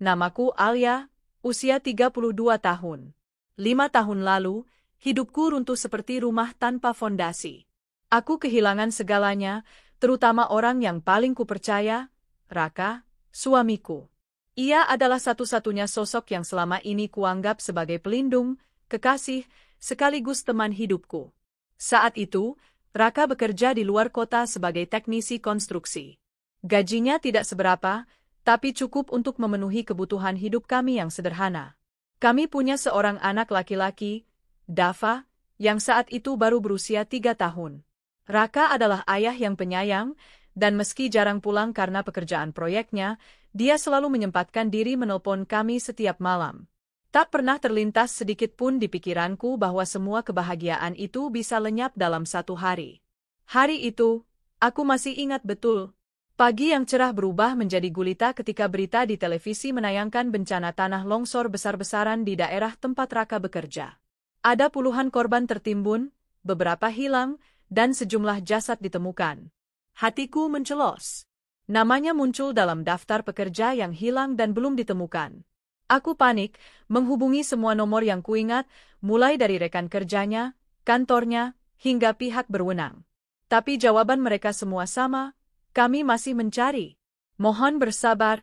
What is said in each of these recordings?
Namaku Alia, usia 32 tahun. 5 tahun lalu, hidupku runtuh seperti rumah tanpa fondasi. Aku kehilangan segalanya, terutama orang yang paling kupercaya, Raka, suamiku. Ia adalah satu-satunya sosok yang selama ini kuanggap sebagai pelindung, kekasih, sekaligus teman hidupku. Saat itu, Raka bekerja di luar kota sebagai teknisi konstruksi. Gajinya tidak seberapa, tapi cukup untuk memenuhi kebutuhan hidup kami yang sederhana. Kami punya seorang anak laki-laki, Dava, yang saat itu baru berusia 3 tahun. Raka adalah ayah yang penyayang, dan meski jarang pulang karena pekerjaan proyeknya, dia selalu menyempatkan diri menelpon kami setiap malam. Tak pernah terlintas sedikit pun di pikiranku bahwa semua kebahagiaan itu bisa lenyap dalam satu hari. Hari itu, aku masih ingat betul. Pagi yang cerah berubah menjadi gulita ketika berita di televisi menayangkan bencana tanah longsor besar-besaran di daerah tempat Raka bekerja. Ada puluhan korban tertimbun, beberapa hilang, dan sejumlah jasad ditemukan. Hatiku mencelos. Namanya muncul dalam daftar pekerja yang hilang dan belum ditemukan. Aku panik, menghubungi semua nomor yang kuingat, mulai dari rekan kerjanya, kantornya, hingga pihak berwenang. Tapi jawaban mereka semua sama, kami masih mencari. Mohon bersabar.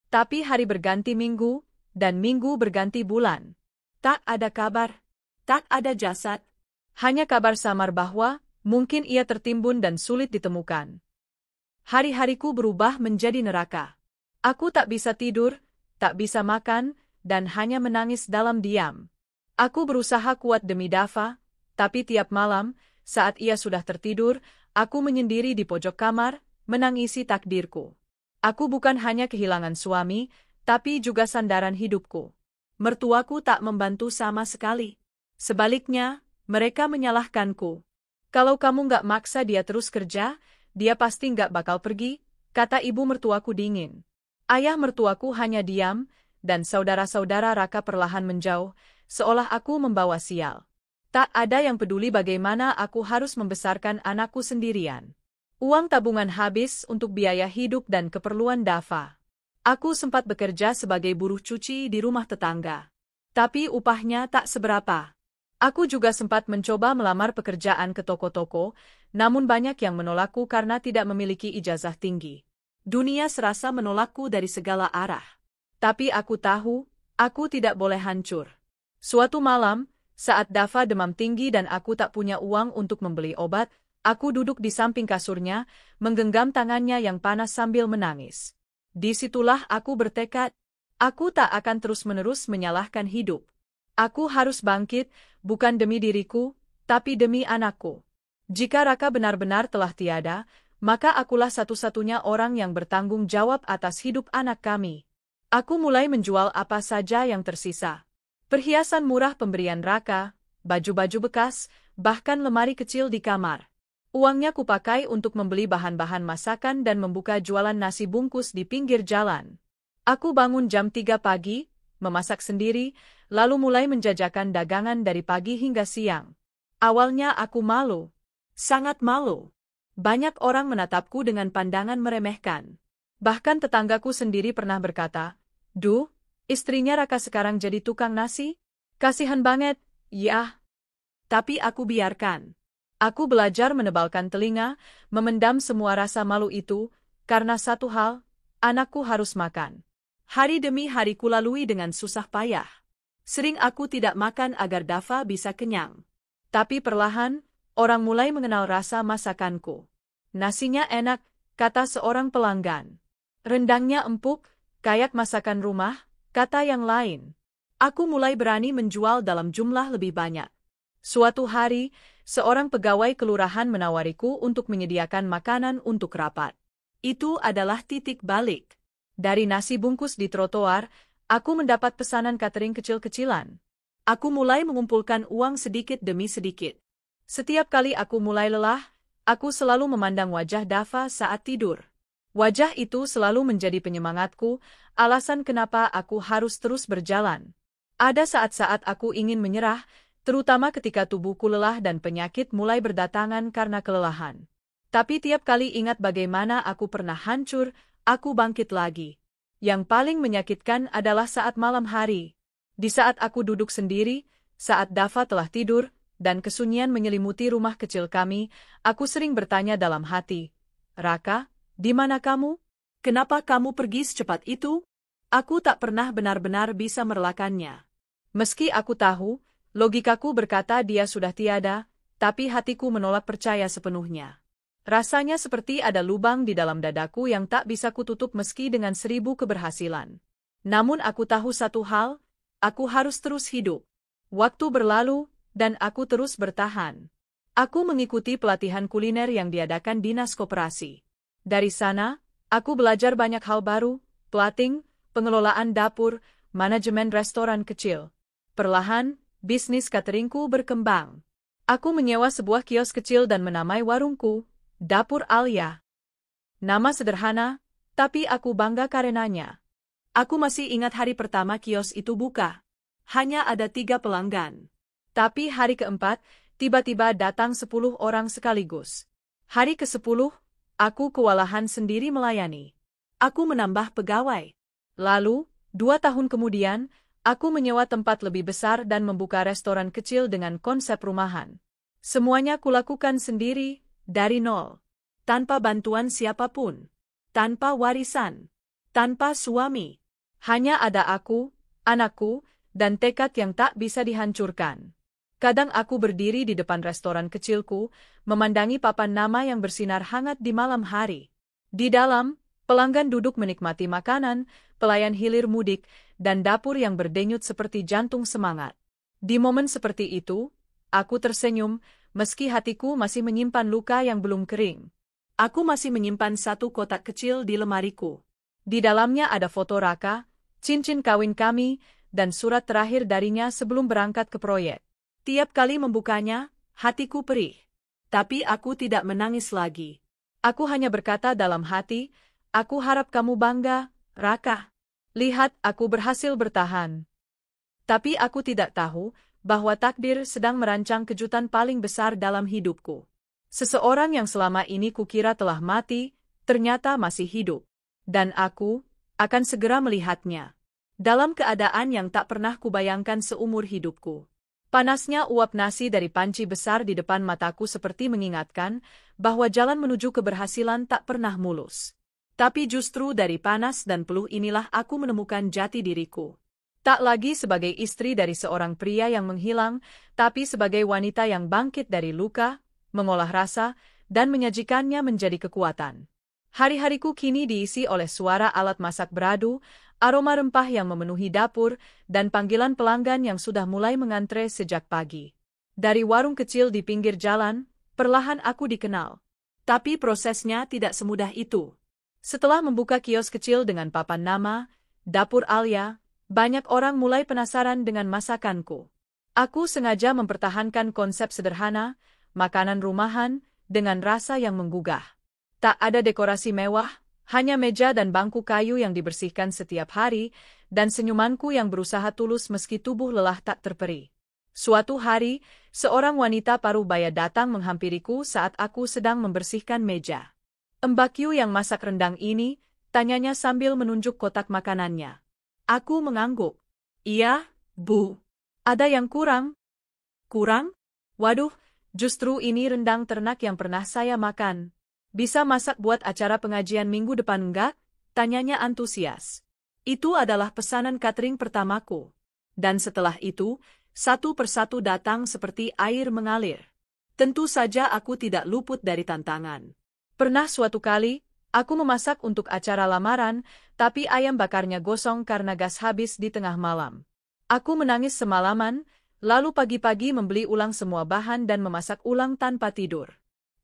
Tapi hari berganti minggu, dan minggu berganti bulan. Tak ada kabar, tak ada jasad. Hanya kabar samar bahwa mungkin ia tertimbun dan sulit ditemukan. Hari-hariku berubah menjadi neraka. Aku tak bisa tidur, tak bisa makan, dan hanya menangis dalam diam. Aku berusaha kuat demi Dava, tapi tiap malam, saat ia sudah tertidur, aku menyendiri di pojok kamar, menangisi takdirku. Aku bukan hanya kehilangan suami, tapi juga sandaran hidupku. Mertuaku tak membantu sama sekali. Sebaliknya, mereka menyalahkanku. Kalau kamu nggak maksa dia terus kerja, dia pasti nggak bakal pergi, kata ibu mertuaku dingin. Ayah mertuaku hanya diam, dan saudara-saudara Raka perlahan menjauh, seolah aku membawa sial. Tak ada yang peduli bagaimana aku harus membesarkan anakku sendirian. Uang tabungan habis untuk biaya hidup dan keperluan Dava. Aku sempat bekerja sebagai buruh cuci di rumah tetangga. Tapi upahnya tak seberapa. Aku juga sempat mencoba melamar pekerjaan ke toko-toko, namun banyak yang menolakku karena tidak memiliki ijazah tinggi. Dunia serasa menolakku dari segala arah. Tapi aku tahu, aku tidak boleh hancur. Suatu malam, saat Dava demam tinggi dan aku tak punya uang untuk membeli obat, aku duduk di samping kasurnya, menggenggam tangannya yang panas sambil menangis. Disitulah aku bertekad, aku tak akan terus-menerus menyalahkan hidup. Aku harus bangkit, bukan demi diriku, tapi demi anakku. Jika Raka benar-benar telah tiada, maka akulah satu-satunya orang yang bertanggung jawab atas hidup anak kami. Aku mulai menjual apa saja yang tersisa. Perhiasan murah pemberian Raka, baju-baju bekas, bahkan lemari kecil di kamar. Uangnya kupakai untuk membeli bahan-bahan masakan dan membuka jualan nasi bungkus di pinggir jalan. Aku bangun jam 3 pagi, memasak sendiri, lalu mulai menjajakan dagangan dari pagi hingga siang. Awalnya aku malu. Sangat malu. Banyak orang menatapku dengan pandangan meremehkan. Bahkan tetanggaku sendiri pernah berkata, "Duh, istrinya Raka sekarang jadi tukang nasi? Kasihan banget, ya." Tapi aku biarkan. Aku belajar menebalkan telinga, memendam semua rasa malu itu, karena satu hal, anakku harus makan. Hari demi hari kulalui dengan susah payah. Sering aku tidak makan agar Dava bisa kenyang. Tapi perlahan, orang mulai mengenal rasa masakanku. Nasinya enak, kata seorang pelanggan. Rendangnya empuk, kayak masakan rumah, kata yang lain. Aku mulai berani menjual dalam jumlah lebih banyak. Suatu hari, seorang pegawai kelurahan menawariku untuk menyediakan makanan untuk rapat. Itu adalah titik balik. Dari nasi bungkus di trotoar, aku mendapat pesanan catering kecil-kecilan. Aku mulai mengumpulkan uang sedikit demi sedikit. Setiap kali aku mulai lelah, aku selalu memandang wajah Dava saat tidur. Wajah itu selalu menjadi penyemangatku, alasan kenapa aku harus terus berjalan. Ada saat-saat aku ingin menyerah, terutama ketika tubuhku lelah dan penyakit mulai berdatangan karena kelelahan. Tapi tiap kali ingat bagaimana aku pernah hancur, aku bangkit lagi. Yang paling menyakitkan adalah saat malam hari. Di saat aku duduk sendiri, saat Dava telah tidur, dan kesunyian menyelimuti rumah kecil kami, aku sering bertanya dalam hati, "Raka, di mana kamu? Kenapa kamu pergi secepat itu?" Aku tak pernah benar-benar bisa merelakannya. Meski aku tahu, logikaku berkata dia sudah tiada, tapi hatiku menolak percaya sepenuhnya. Rasanya seperti ada lubang di dalam dadaku yang tak bisa kututup meski dengan 1000 keberhasilan. Namun aku tahu satu hal, aku harus terus hidup. Waktu berlalu, dan aku terus bertahan. Aku mengikuti pelatihan kuliner yang diadakan Dinas Koperasi. Dari sana, aku belajar banyak hal baru, plating, pengelolaan dapur, manajemen restoran kecil. Perlahan, bisnis cateringku berkembang. Aku menyewa sebuah kios kecil dan menamai warungku Dapur Alia. Nama sederhana, tapi aku bangga karenanya. Aku masih ingat hari pertama kios itu buka. Hanya ada 3 pelanggan. Tapi hari keempat, tiba-tiba datang 10 orang sekaligus. Hari ke-10, aku kewalahan sendiri melayani. Aku menambah pegawai. Lalu, 2 tahun kemudian, aku menyewa tempat lebih besar dan membuka restoran kecil dengan konsep rumahan. Semuanya kulakukan sendiri, dari nol. Tanpa bantuan siapapun. Tanpa warisan. Tanpa suami. Hanya ada aku, anakku, dan tekad yang tak bisa dihancurkan. Kadang aku berdiri di depan restoran kecilku, memandangi papan nama yang bersinar hangat di malam hari. Di dalam, pelanggan duduk menikmati makanan, pelayan hilir mudik, dan dapur yang berdenyut seperti jantung semangat. Di momen seperti itu, aku tersenyum, meski hatiku masih menyimpan luka yang belum kering. Aku masih menyimpan satu kotak kecil di lemariku. Di dalamnya ada foto Raka, cincin kawin kami, dan surat terakhir darinya sebelum berangkat ke proyek. Tiap kali membukanya, hatiku perih. Tapi aku tidak menangis lagi. Aku hanya berkata dalam hati, "Aku harap kamu bangga, Raka. Lihat, aku berhasil bertahan." Tapi aku tidak tahu bahwa takdir sedang merancang kejutan paling besar dalam hidupku. Seseorang yang selama ini kukira telah mati, ternyata masih hidup. Dan aku akan segera melihatnya. Dalam keadaan yang tak pernah kubayangkan seumur hidupku. Panasnya uap nasi dari panci besar di depan mataku seperti mengingatkan bahwa jalan menuju keberhasilan tak pernah mulus. Tapi justru dari panas dan peluh inilah aku menemukan jati diriku. Tak lagi sebagai istri dari seorang pria yang menghilang, tapi sebagai wanita yang bangkit dari luka, mengolah rasa, dan menyajikannya menjadi kekuatan. Hari-hariku kini diisi oleh suara alat masak beradu, aroma rempah yang memenuhi dapur, dan panggilan pelanggan yang sudah mulai mengantre sejak pagi. Dari warung kecil di pinggir jalan, perlahan aku dikenal. Tapi prosesnya tidak semudah itu. Setelah membuka kios kecil dengan papan nama, Dapur Alia, banyak orang mulai penasaran dengan masakanku. Aku sengaja mempertahankan konsep sederhana, makanan rumahan, dengan rasa yang menggugah. Tak ada dekorasi mewah, hanya meja dan bangku kayu yang dibersihkan setiap hari, dan senyumanku yang berusaha tulus meski tubuh lelah tak terperi. Suatu hari, seorang wanita parubaya datang menghampiriku saat aku sedang membersihkan meja. "Mbak Yu yang masak rendang ini?" tanyanya sambil menunjuk kotak makanannya. Aku mengangguk. "Iya, Bu. Ada yang kurang?" "Kurang? Waduh, justru ini rendang ternak yang pernah saya makan. Bisa masak buat acara pengajian minggu depan enggak?" tanyanya antusias. Itu adalah pesanan catering pertamaku. Dan setelah itu, satu persatu datang seperti air mengalir. Tentu saja aku tidak luput dari tantangan. Pernah suatu kali, aku memasak untuk acara lamaran, tapi ayam bakarnya gosong karena gas habis di tengah malam. Aku menangis semalaman, lalu pagi-pagi membeli ulang semua bahan dan memasak ulang tanpa tidur.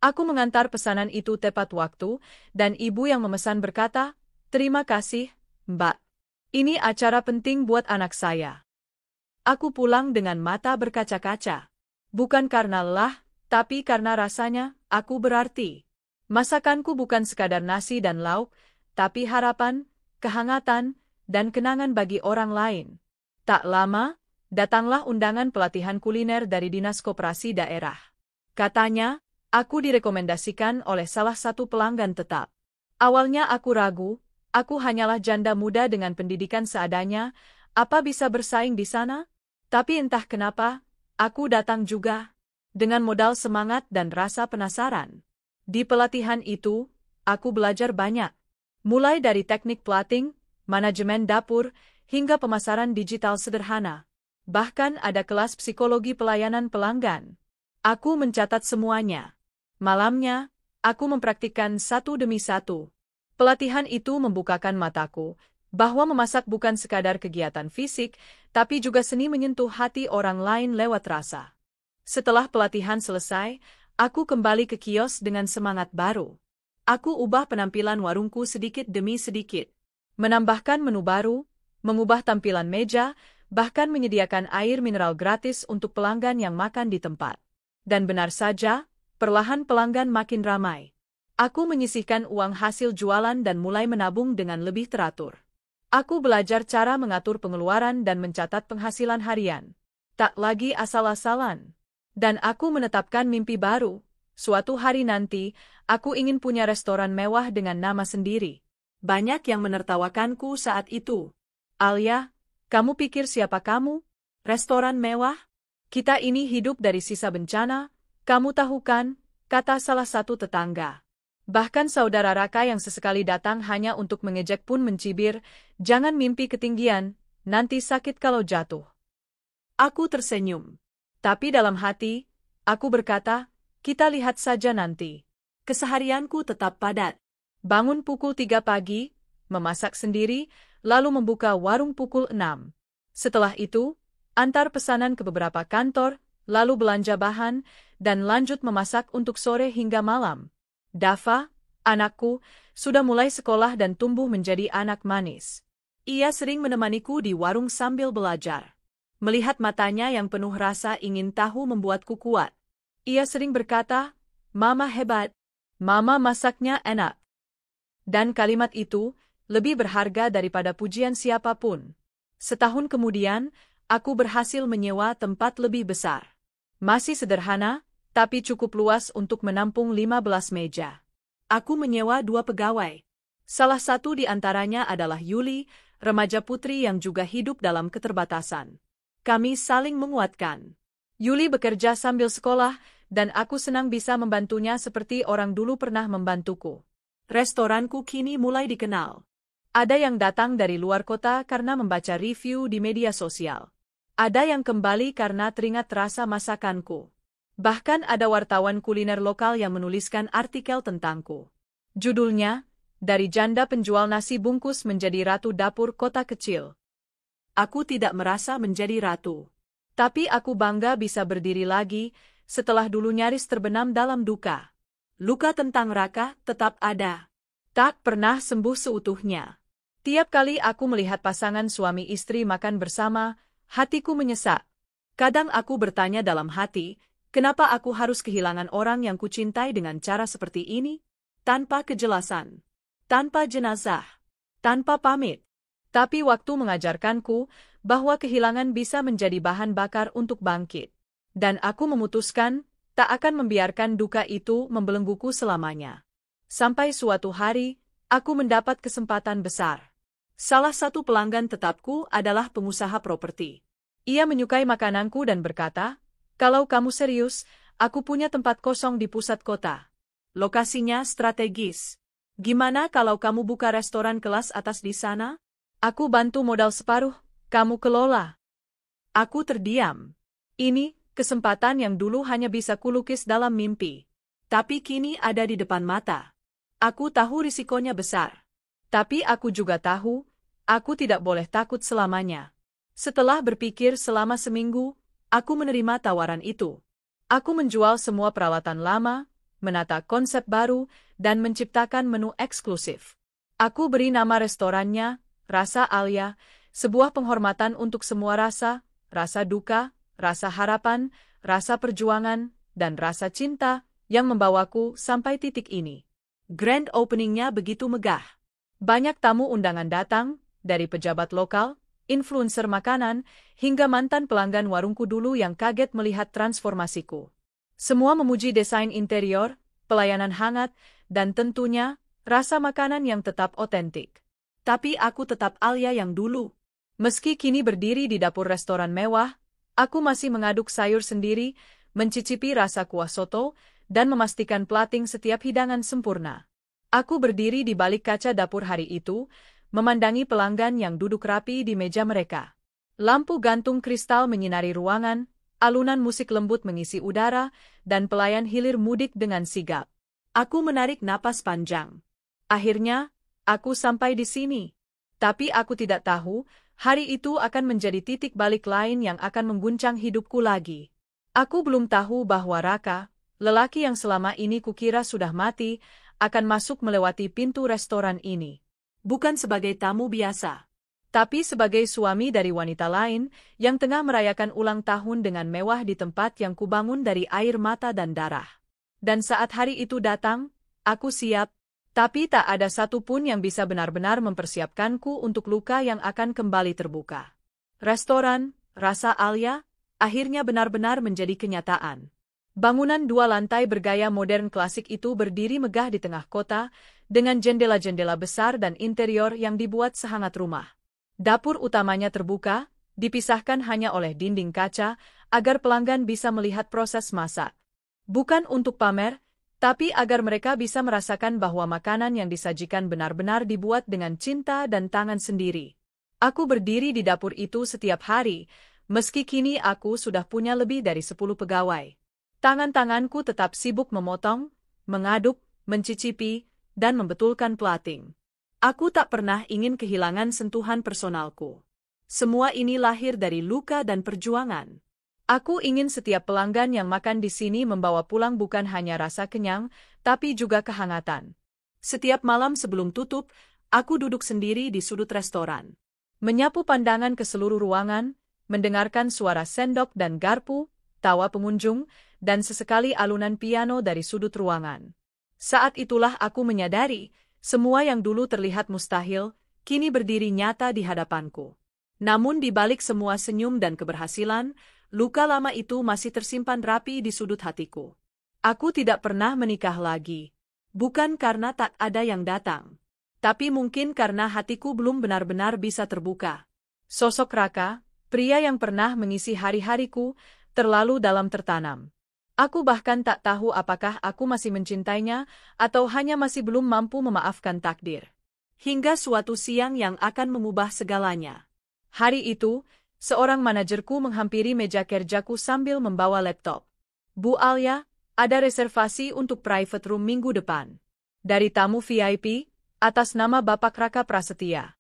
Aku mengantar pesanan itu tepat waktu, dan ibu yang memesan berkata, "Terima kasih, Mbak. Ini acara penting buat anak saya." Aku pulang dengan mata berkaca-kaca. Bukan karena lelah, tapi karena rasanya, aku berarti. Masakanku bukan sekadar nasi dan lauk, tapi harapan, kehangatan, dan kenangan bagi orang lain. Tak lama, datanglah undangan pelatihan kuliner dari Dinas Koperasi Daerah. Katanya, aku direkomendasikan oleh salah satu pelanggan tetap. Awalnya aku ragu, Aku hanyalah janda muda dengan pendidikan seadanya, apa bisa bersaing di sana? Tapi entah kenapa, aku datang juga. Dengan modal semangat dan rasa penasaran. Di pelatihan itu, aku belajar banyak. Mulai dari teknik plating, manajemen dapur, hingga pemasaran digital sederhana. Bahkan ada kelas psikologi pelayanan pelanggan. Aku mencatat semuanya. Malamnya, aku mempraktikkan satu demi satu. Pelatihan itu membukakan mataku, bahwa memasak bukan sekadar kegiatan fisik, tapi juga seni menyentuh hati orang lain lewat rasa. Setelah pelatihan selesai, aku kembali ke kios dengan semangat baru. Aku ubah penampilan warungku sedikit demi sedikit. Menambahkan menu baru, mengubah tampilan meja, bahkan menyediakan air mineral gratis untuk pelanggan yang makan di tempat. Dan benar saja, perlahan pelanggan makin ramai. Aku menyisihkan uang hasil jualan dan mulai menabung dengan lebih teratur. Aku belajar cara mengatur pengeluaran dan mencatat penghasilan harian. Tak lagi asal-asalan. Dan aku menetapkan mimpi baru. Suatu hari nanti, aku ingin punya restoran mewah dengan nama sendiri. Banyak yang menertawakanku saat itu. Alia, kamu pikir siapa kamu? Restoran mewah? Kita ini hidup dari sisa bencana, kamu tahu kan, kata salah satu tetangga. Bahkan saudara Raka yang sesekali datang hanya untuk mengejek pun mencibir, jangan mimpi ketinggian, nanti sakit kalau jatuh. Aku tersenyum. Tapi dalam hati, aku berkata, kita lihat saja nanti. Keseharianku tetap padat. Bangun pukul 3 pagi, memasak sendiri, lalu membuka warung pukul 6. Setelah itu, antar pesanan ke beberapa kantor, lalu belanja bahan, dan lanjut memasak untuk sore hingga malam. Dava, anakku, sudah mulai sekolah dan tumbuh menjadi anak manis. Ia sering menemaniku di warung sambil belajar. Melihat matanya yang penuh rasa ingin tahu membuatku kuat. Ia sering berkata, Mama hebat, Mama masaknya enak. Dan kalimat itu lebih berharga daripada pujian siapapun. Setahun kemudian, aku berhasil menyewa tempat lebih besar. Masih sederhana, tapi cukup luas untuk menampung 15 meja. Aku menyewa 2 pegawai. Salah satu di antaranya adalah Yuli, remaja putri yang juga hidup dalam keterbatasan. Kami saling menguatkan. Yuli bekerja sambil sekolah, dan aku senang bisa membantunya seperti orang dulu pernah membantuku. Restoranku kini mulai dikenal. Ada yang datang dari luar kota karena membaca review di media sosial. Ada yang kembali karena teringat rasa masakanku. Bahkan ada wartawan kuliner lokal yang menuliskan artikel tentangku. Judulnya, Dari Janda Penjual Nasi Bungkus Menjadi Ratu Dapur Kota Kecil. Aku tidak merasa menjadi ratu. Tapi aku bangga bisa berdiri lagi, setelah dulu nyaris terbenam dalam duka. Luka tentang Raka tetap ada. Tak pernah sembuh seutuhnya. Tiap kali aku melihat pasangan suami istri makan bersama, hatiku menyesak. Kadang aku bertanya dalam hati, kenapa aku harus kehilangan orang yang kucintai dengan cara seperti ini? Tanpa kejelasan. Tanpa jenazah. Tanpa pamit. Tapi waktu mengajarkanku bahwa kehilangan bisa menjadi bahan bakar untuk bangkit. Dan aku memutuskan, tak akan membiarkan duka itu membelengguku selamanya. Sampai suatu hari, aku mendapat kesempatan besar. Salah satu pelanggan tetapku adalah pengusaha properti. Ia menyukai makananku dan berkata, kalau kamu serius, aku punya tempat kosong di pusat kota. Lokasinya strategis. Gimana kalau kamu buka restoran kelas atas di sana? Aku bantu modal separuh, kamu kelola. Aku terdiam. Ini kesempatan yang dulu hanya bisa kulukis dalam mimpi. Tapi kini ada di depan mata. Aku tahu risikonya besar. Tapi aku juga tahu, aku tidak boleh takut selamanya. Setelah berpikir selama seminggu, aku menerima tawaran itu. Aku menjual semua peralatan lama, menata konsep baru, dan menciptakan menu eksklusif. Aku beri nama restorannya, Rasa Alia, sebuah penghormatan untuk semua rasa, rasa duka, rasa harapan, rasa perjuangan, dan rasa cinta yang membawaku sampai titik ini. Grand openingnya begitu megah. Banyak tamu undangan datang, dari pejabat lokal, influencer makanan, hingga mantan pelanggan warungku dulu yang kaget melihat transformasiku. Semua memuji desain interior, pelayanan hangat, dan tentunya, rasa makanan yang tetap otentik. Tapi aku tetap Alia yang dulu. Meski kini berdiri di dapur restoran mewah, aku masih mengaduk sayur sendiri, mencicipi rasa kuah soto, dan memastikan plating setiap hidangan sempurna. Aku berdiri di balik kaca dapur hari itu, memandangi pelanggan yang duduk rapi di meja mereka. Lampu gantung kristal menyinari ruangan, alunan musik lembut mengisi udara, dan pelayan hilir mudik dengan sigap. Aku menarik napas panjang. Akhirnya, aku sampai di sini. Tapi aku tidak tahu, hari itu akan menjadi titik balik lain yang akan mengguncang hidupku lagi. Aku belum tahu bahwa Raka, lelaki yang selama ini kukira sudah mati, akan masuk melewati pintu restoran ini. Bukan sebagai tamu biasa, tapi sebagai suami dari wanita lain yang tengah merayakan ulang tahun dengan mewah di tempat yang kubangun dari air mata dan darah. Dan saat hari itu datang, aku siap, tapi tak ada satupun yang bisa benar-benar mempersiapkanku untuk luka yang akan kembali terbuka. Restoran, rasa Alia, akhirnya benar-benar menjadi kenyataan. Bangunan 2 lantai bergaya modern klasik itu berdiri megah di tengah kota, dengan jendela-jendela besar dan interior yang dibuat sehangat rumah. Dapur utamanya terbuka, dipisahkan hanya oleh dinding kaca, agar pelanggan bisa melihat proses masak. Bukan untuk pamer, tapi agar mereka bisa merasakan bahwa makanan yang disajikan benar-benar dibuat dengan cinta dan tangan sendiri. Aku berdiri di dapur itu setiap hari, meski kini aku sudah punya lebih dari 10 pegawai. Tangan-tanganku tetap sibuk memotong, mengaduk, mencicipi, dan membetulkan plating. Aku tak pernah ingin kehilangan sentuhan personalku. Semua ini lahir dari luka dan perjuangan. Aku ingin setiap pelanggan yang makan di sini membawa pulang bukan hanya rasa kenyang, tapi juga kehangatan. Setiap malam sebelum tutup, aku duduk sendiri di sudut restoran. Menyapu pandangan ke seluruh ruangan, mendengarkan suara sendok dan garpu, tawa pengunjung, dan sesekali alunan piano dari sudut ruangan. Saat itulah aku menyadari, semua yang dulu terlihat mustahil, kini berdiri nyata di hadapanku. Namun di balik semua senyum dan keberhasilan, luka lama itu masih tersimpan rapi di sudut hatiku. Aku tidak pernah menikah lagi. Bukan karena tak ada yang datang, tapi mungkin karena hatiku belum benar-benar bisa terbuka. Sosok Raka, pria yang pernah mengisi hari-hariku, terlalu dalam tertanam. Aku bahkan tak tahu apakah aku masih mencintainya atau hanya masih belum mampu memaafkan takdir. Hingga suatu siang yang akan mengubah segalanya. Hari itu, seorang manajerku menghampiri meja kerjaku sambil membawa laptop. Bu Alia, ada reservasi untuk private room minggu depan. Dari tamu VIP, atas nama Bapak Raka Prasetya.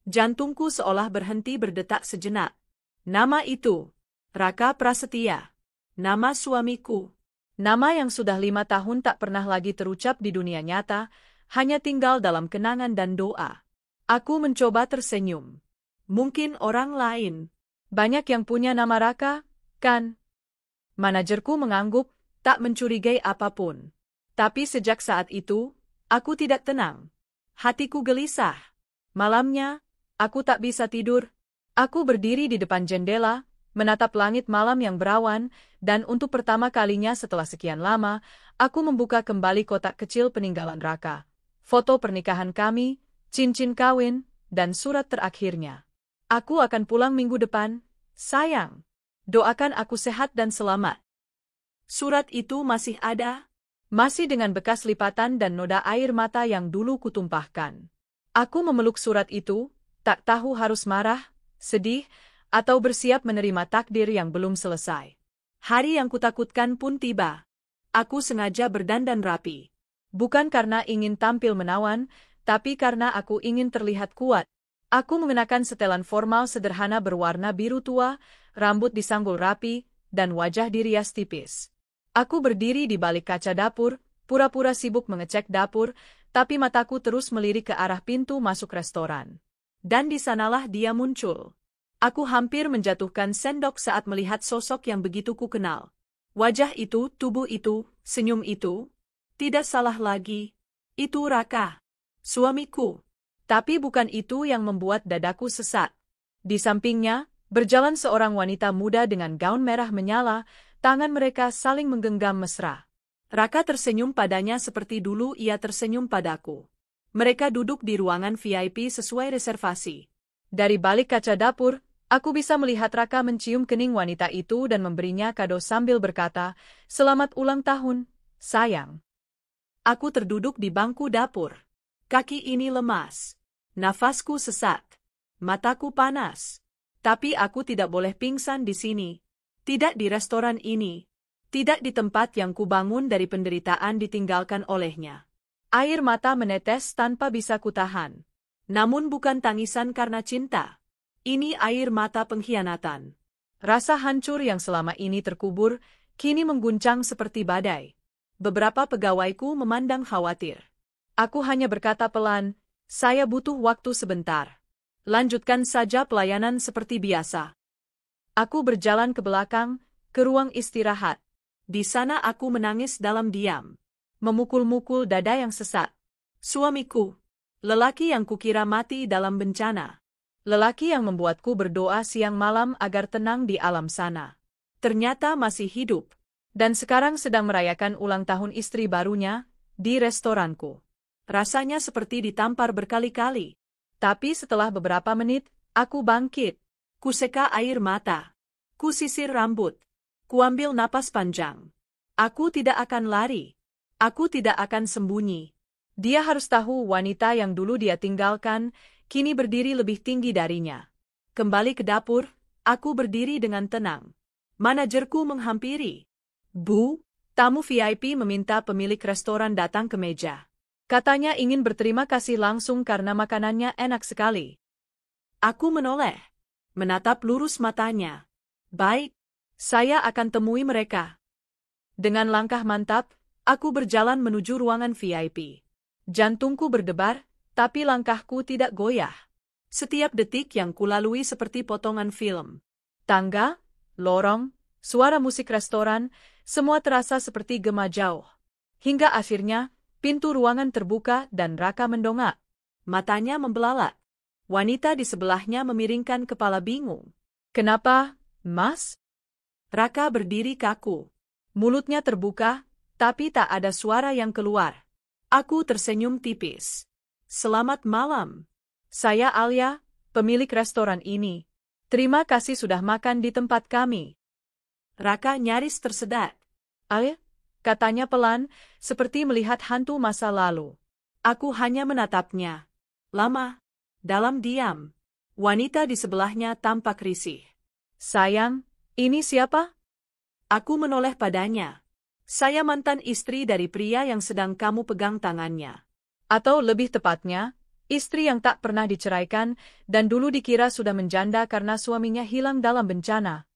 Jantungku seolah berhenti berdetak sejenak. Nama itu, Raka Prasetya. Nama suamiku. Nama yang sudah 5 tahun tak pernah lagi terucap di dunia nyata, hanya tinggal dalam kenangan dan doa. Aku mencoba tersenyum. Mungkin orang lain. Banyak yang punya nama Raka, kan? Manajerku mengangguk, tak mencurigai apapun. Tapi sejak saat itu, aku tidak tenang. Hatiku gelisah. Malamnya, aku tak bisa tidur. Aku berdiri di depan jendela, menatap langit malam yang berawan, dan untuk pertama kalinya setelah sekian lama, aku membuka kembali kotak kecil peninggalan Raka. Foto pernikahan kami, cincin kawin, dan surat terakhirnya. Aku akan pulang minggu depan, sayang. Doakan aku sehat dan selamat. Surat itu masih ada, masih dengan bekas lipatan dan noda air mata yang dulu kutumpahkan. Aku memeluk surat itu, tak tahu harus marah, sedih, atau bersiap menerima takdir yang belum selesai. Hari yang kutakutkan pun tiba. Aku sengaja berdandan rapi. Bukan karena ingin tampil menawan, tapi karena aku ingin terlihat kuat. Aku mengenakan setelan formal sederhana berwarna biru tua, rambut disanggul rapi, dan wajah dirias tipis. Aku berdiri di balik kaca dapur, pura-pura sibuk mengecek dapur, tapi mataku terus melirik ke arah pintu masuk restoran. Dan di sanalah dia muncul. Aku hampir menjatuhkan sendok saat melihat sosok yang begitu kukenal. Wajah itu, tubuh itu, senyum itu. Tidak salah lagi. Itu Raka. Suamiku. Tapi bukan itu yang membuat dadaku sesak. Di sampingnya, berjalan seorang wanita muda dengan gaun merah menyala, tangan mereka saling menggenggam mesra. Raka tersenyum padanya seperti dulu ia tersenyum padaku. Mereka duduk di ruangan VIP sesuai reservasi. Dari balik kaca dapur, aku bisa melihat Raka mencium kening wanita itu dan memberinya kado sambil berkata, "Selamat ulang tahun, sayang." Aku terduduk di bangku dapur. Kaki ini lemas. Nafasku sesak. Mataku panas. Tapi aku tidak boleh pingsan di sini. Tidak di restoran ini. Tidak di tempat yang kubangun dari penderitaan ditinggalkan olehnya. Air mata menetes tanpa bisa kutahan. Namun bukan tangisan karena cinta. Ini air mata pengkhianatan. Rasa hancur yang selama ini terkubur, kini mengguncang seperti badai. Beberapa pegawaiku memandang khawatir. Aku hanya berkata pelan, "Saya butuh waktu sebentar. Lanjutkan saja pelayanan seperti biasa." Aku berjalan ke belakang, ke ruang istirahat. Di sana aku menangis dalam diam. Memukul-mukul dada yang sesak. Suamiku. Lelaki yang kukira mati dalam bencana. Lelaki yang membuatku berdoa siang malam agar tenang di alam sana. Ternyata masih hidup. Dan sekarang sedang merayakan ulang tahun istri barunya, di restoranku. Rasanya seperti ditampar berkali-kali. Tapi setelah beberapa menit, aku bangkit. Kuseka air mata. Kusisir rambut. Kuambil napas panjang. Aku tidak akan lari. Aku tidak akan sembunyi. Dia harus tahu wanita yang dulu dia tinggalkan, kini berdiri lebih tinggi darinya. Kembali ke dapur, aku berdiri dengan tenang. Manajerku menghampiri. "Bu, tamu VIP meminta pemilik restoran datang ke meja. Katanya ingin berterima kasih langsung karena makanannya enak sekali." Aku menoleh. Menatap lurus matanya. "Baik, saya akan temui mereka." Dengan langkah mantap, aku berjalan menuju ruangan VIP. Jantungku berdebar, tapi langkahku tidak goyah. Setiap detik yang kulalui seperti potongan film. Tangga, lorong, suara musik restoran, semua terasa seperti gema jauh. Hingga akhirnya, pintu ruangan terbuka dan Raka mendongak. Matanya membelalak. Wanita di sebelahnya memiringkan kepala bingung. "Kenapa, Mas?" Raka berdiri kaku. Mulutnya terbuka, tapi tak ada suara yang keluar. Aku tersenyum tipis. "Selamat malam. Saya Alia, pemilik restoran ini. Terima kasih sudah makan di tempat kami." Raka nyaris tersedak. "Alia?" katanya pelan, seperti melihat hantu masa lalu. Aku hanya menatapnya. Lama. Dalam diam. Wanita di sebelahnya tampak risih. "Sayang, ini siapa?" Aku menoleh padanya. "Saya mantan istri dari pria yang sedang kamu pegang tangannya." Atau lebih tepatnya, istri yang tak pernah diceraikan dan dulu dikira sudah menjanda karena suaminya hilang dalam bencana.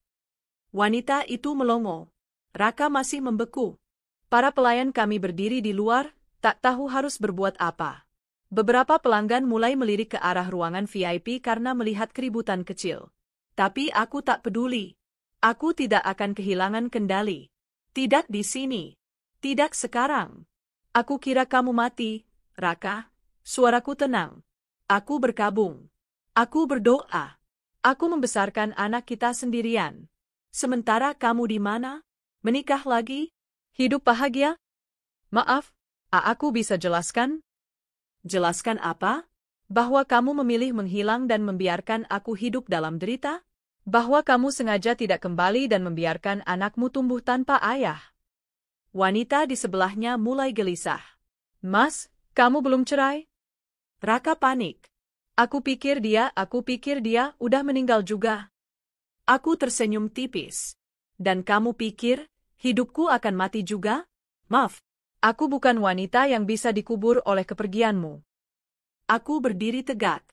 Wanita itu melongo. Raka masih membeku. Para pelayan kami berdiri di luar, tak tahu harus berbuat apa. Beberapa pelanggan mulai melirik ke arah ruangan VIP karena melihat keributan kecil. Tapi aku tak peduli. Aku tidak akan kehilangan kendali. Tidak di sini. Tidak sekarang. Aku kira kamu mati, Raka. Suaraku tenang. Aku berkabung. Aku berdoa. Aku membesarkan anak kita sendirian. Sementara kamu di mana? Menikah lagi? Hidup bahagia? Maaf, aku bisa jelaskan? Jelaskan apa? Bahwa kamu memilih menghilang dan membiarkan aku hidup dalam derita? Bahwa kamu sengaja tidak kembali dan membiarkan anakmu tumbuh tanpa ayah? Wanita di sebelahnya mulai gelisah. "Mas, kamu belum cerai?" Raka panik. Aku pikir dia udah meninggal juga." Aku tersenyum tipis. "Dan kamu pikir hidupku akan mati juga? Maaf, aku bukan wanita yang bisa dikubur oleh kepergianmu." Aku berdiri tegak.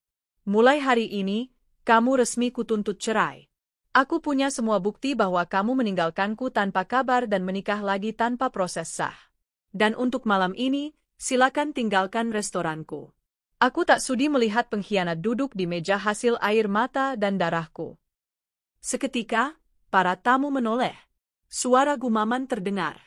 "Mulai hari ini, kamu resmi kutuntut cerai. Aku punya semua bukti bahwa kamu meninggalkanku tanpa kabar dan menikah lagi tanpa proses sah. Dan untuk malam ini, silakan tinggalkan restoranku." Aku tak sudi melihat pengkhianat duduk di meja hasil air mata dan darahku. Seketika, para tamu menoleh. Suara gumaman terdengar.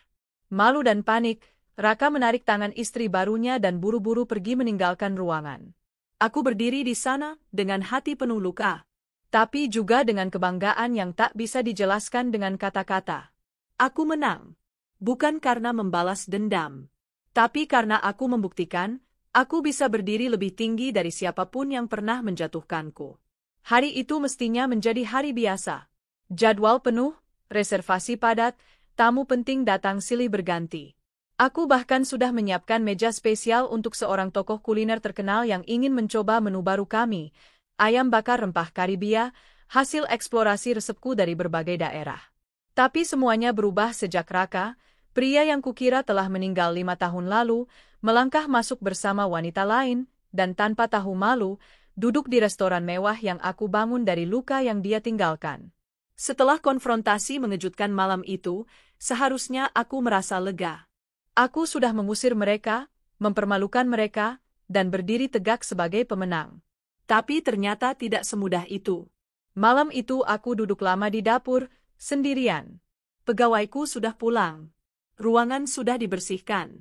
Malu dan panik, Raka menarik tangan istri barunya dan buru-buru pergi meninggalkan ruangan. Aku berdiri di sana dengan hati penuh luka, tapi juga dengan kebanggaan yang tak bisa dijelaskan dengan kata-kata. Aku menang, bukan karena membalas dendam, tapi karena aku membuktikan, Aku bisa berdiri lebih tinggi dari siapapun yang pernah menjatuhkanku. Hari itu mestinya menjadi hari biasa. Jadwal penuh, reservasi padat, tamu penting datang silih berganti. Aku bahkan sudah menyiapkan meja spesial untuk seorang tokoh kuliner terkenal yang ingin mencoba menu baru kami, ayam bakar rempah Karibia, hasil eksplorasi resepku dari berbagai daerah. Tapi semuanya berubah sejak Raka, pria yang kukira telah meninggal 5 tahun lalu, melangkah masuk bersama wanita lain, dan tanpa tahu malu, duduk di restoran mewah yang aku bangun dari luka yang dia tinggalkan. Setelah konfrontasi mengejutkan malam itu, seharusnya aku merasa lega. Aku sudah mengusir mereka, mempermalukan mereka, dan berdiri tegak sebagai pemenang. Tapi ternyata tidak semudah itu. Malam itu aku duduk lama di dapur, sendirian. Pegawaiku sudah pulang. Ruangan sudah dibersihkan.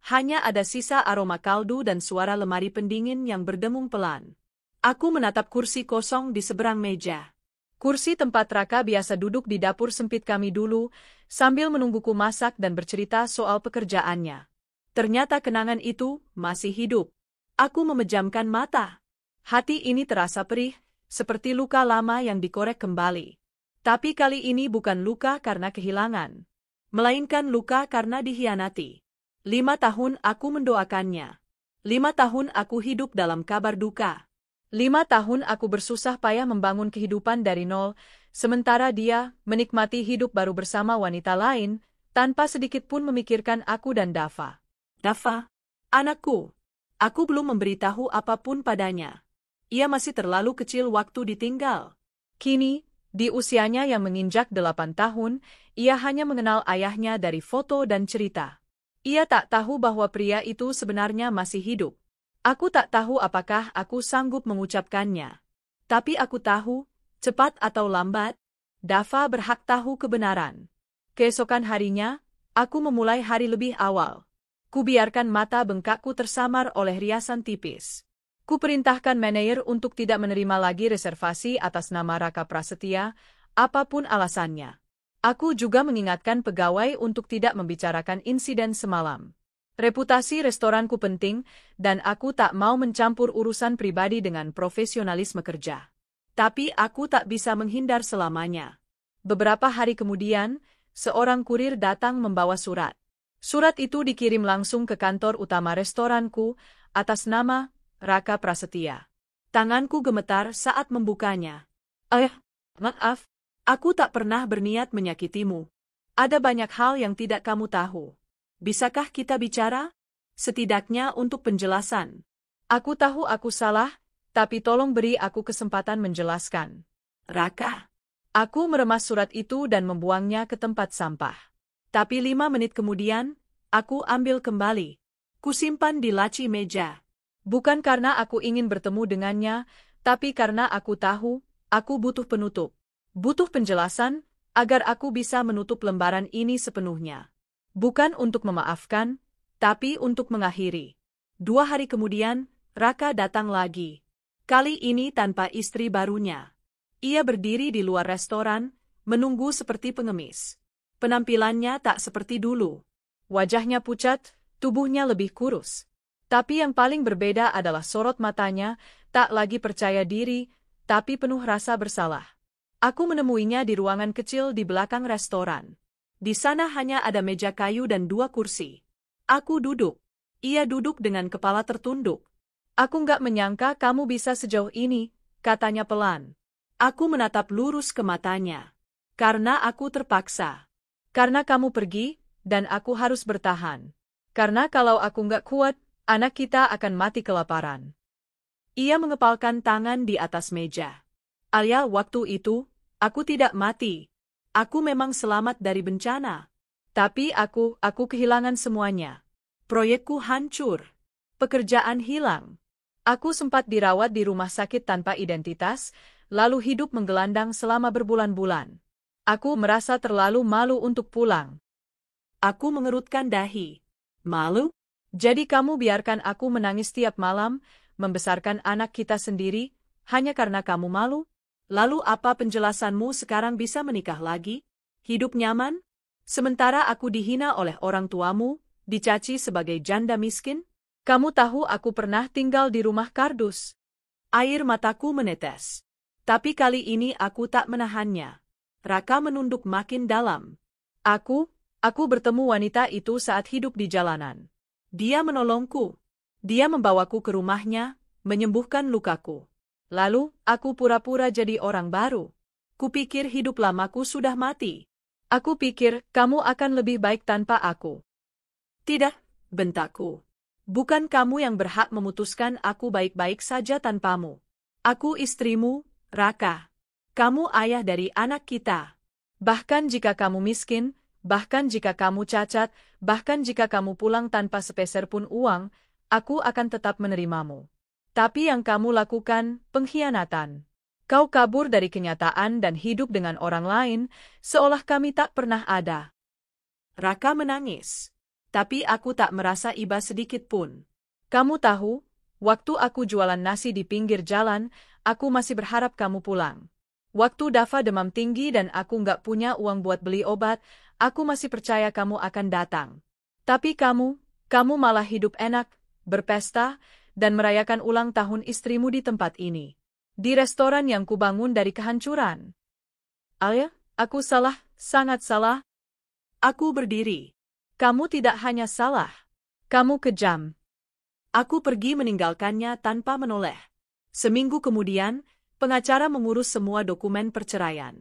Hanya ada sisa aroma kaldu dan suara lemari pendingin yang berdengung pelan. Aku menatap kursi kosong di seberang meja. Kursi tempat Raka biasa duduk di dapur sempit kami dulu, sambil menungguku masak dan bercerita soal pekerjaannya. Ternyata kenangan itu masih hidup. Aku memejamkan mata. Hati ini terasa perih, seperti luka lama yang dikorek kembali. Tapi kali ini bukan luka karena kehilangan, melainkan luka karena dikhianati. 5 tahun aku mendoakannya. 5 tahun aku hidup dalam kabar duka. 5 tahun aku bersusah payah membangun kehidupan dari nol, sementara dia menikmati hidup baru bersama wanita lain, tanpa sedikit pun memikirkan aku dan Dava. Dava, anakku. Aku belum memberitahu apapun padanya. Ia masih terlalu kecil waktu ditinggal. Kini, di usianya yang menginjak 8 tahun, ia hanya mengenal ayahnya dari foto dan cerita. Ia tak tahu bahwa pria itu sebenarnya masih hidup. Aku tak tahu apakah aku sanggup mengucapkannya. Tapi aku tahu, cepat atau lambat, Dava berhak tahu kebenaran. Keesokan harinya, aku memulai hari lebih awal. Kubiarkan mata bengkakku tersamar oleh riasan tipis. Kuperintahkan manajer untuk tidak menerima lagi reservasi atas nama Raka Prasetya, apapun alasannya. Aku juga mengingatkan pegawai untuk tidak membicarakan insiden semalam. Reputasi restoranku penting, dan aku tak mau mencampur urusan pribadi dengan profesionalisme kerja. Tapi aku tak bisa menghindar selamanya. Beberapa hari kemudian, seorang kurir datang membawa surat. Surat itu dikirim langsung ke kantor utama restoranku, atas nama Raka Prasetya. Tanganku gemetar saat membukanya. Maaf, aku tak pernah berniat menyakitimu. Ada banyak hal yang tidak kamu tahu. Bisakah kita bicara? Setidaknya untuk penjelasan. Aku tahu aku salah, tapi tolong beri aku kesempatan menjelaskan. Raka. Aku meremas surat itu dan membuangnya ke tempat sampah. Tapi 5 menit kemudian, aku ambil kembali. Kusimpan di laci meja. Bukan karena aku ingin bertemu dengannya, tapi karena aku tahu, aku butuh penutup. Butuh penjelasan, agar aku bisa menutup lembaran ini sepenuhnya. Bukan untuk memaafkan, tapi untuk mengakhiri. 2 hari kemudian, Raka datang lagi. Kali ini tanpa istri barunya. Ia berdiri di luar restoran, menunggu seperti pengemis. Penampilannya tak seperti dulu. Wajahnya pucat, tubuhnya lebih kurus. Tapi yang paling berbeda adalah sorot matanya, tak lagi percaya diri, tapi penuh rasa bersalah. Aku menemuinya di ruangan kecil di belakang restoran. Di sana hanya ada meja kayu dan 2 kursi. Aku duduk. Ia duduk dengan kepala tertunduk. Aku nggak menyangka kamu bisa sejauh ini, katanya pelan. Aku menatap lurus ke matanya. Karena aku terpaksa. Karena kamu pergi, dan aku harus bertahan. Karena kalau aku nggak kuat, anak kita akan mati kelaparan. Ia mengepalkan tangan di atas meja. Alia, waktu itu, aku tidak mati. Aku memang selamat dari bencana. Tapi aku kehilangan semuanya. Proyekku hancur. Pekerjaan hilang. Aku sempat dirawat di rumah sakit tanpa identitas, lalu hidup menggelandang selama berbulan-bulan. Aku merasa terlalu malu untuk pulang. Aku mengerutkan dahi. Malu? Jadi kamu biarkan aku menangis tiap malam, membesarkan anak kita sendiri, hanya karena kamu malu? Lalu apa penjelasanmu sekarang bisa menikah lagi? Hidup nyaman? Sementara aku dihina oleh orang tuamu, dicaci sebagai janda miskin? Kamu tahu aku pernah tinggal di rumah kardus. Air mataku menetes. Tapi kali ini aku tak menahannya. Raka menunduk makin dalam. Aku bertemu wanita itu saat hidup di jalanan. Dia menolongku. Dia membawaku ke rumahnya, menyembuhkan lukaku. Lalu, aku pura-pura jadi orang baru. Kupikir hidup lamaku sudah mati. Aku pikir kamu akan lebih baik tanpa aku. Tidak, bentakku. Bukan kamu yang berhak memutuskan aku baik-baik saja tanpamu. Aku istrimu, Raka. Kamu ayah dari anak kita. Bahkan jika kamu miskin, bahkan jika kamu cacat, bahkan jika kamu pulang tanpa sepeser pun uang, aku akan tetap menerimamu. Tapi yang kamu lakukan, pengkhianatan. Kau kabur dari kenyataan dan hidup dengan orang lain, seolah kami tak pernah ada. Raka menangis. Tapi aku tak merasa iba sedikit pun. Kamu tahu, waktu aku jualan nasi di pinggir jalan, aku masih berharap kamu pulang. Waktu Dava demam tinggi dan aku nggak punya uang buat beli obat, aku masih percaya kamu akan datang. Tapi kamu malah hidup enak, berpesta, dan merayakan ulang tahun istrimu di tempat ini. Di restoran yang kubangun dari kehancuran. Alia, aku salah, sangat salah. Aku berdiri. Kamu tidak hanya salah. Kamu kejam. Aku pergi meninggalkannya tanpa menoleh. Seminggu kemudian, pengacara mengurus semua dokumen perceraian.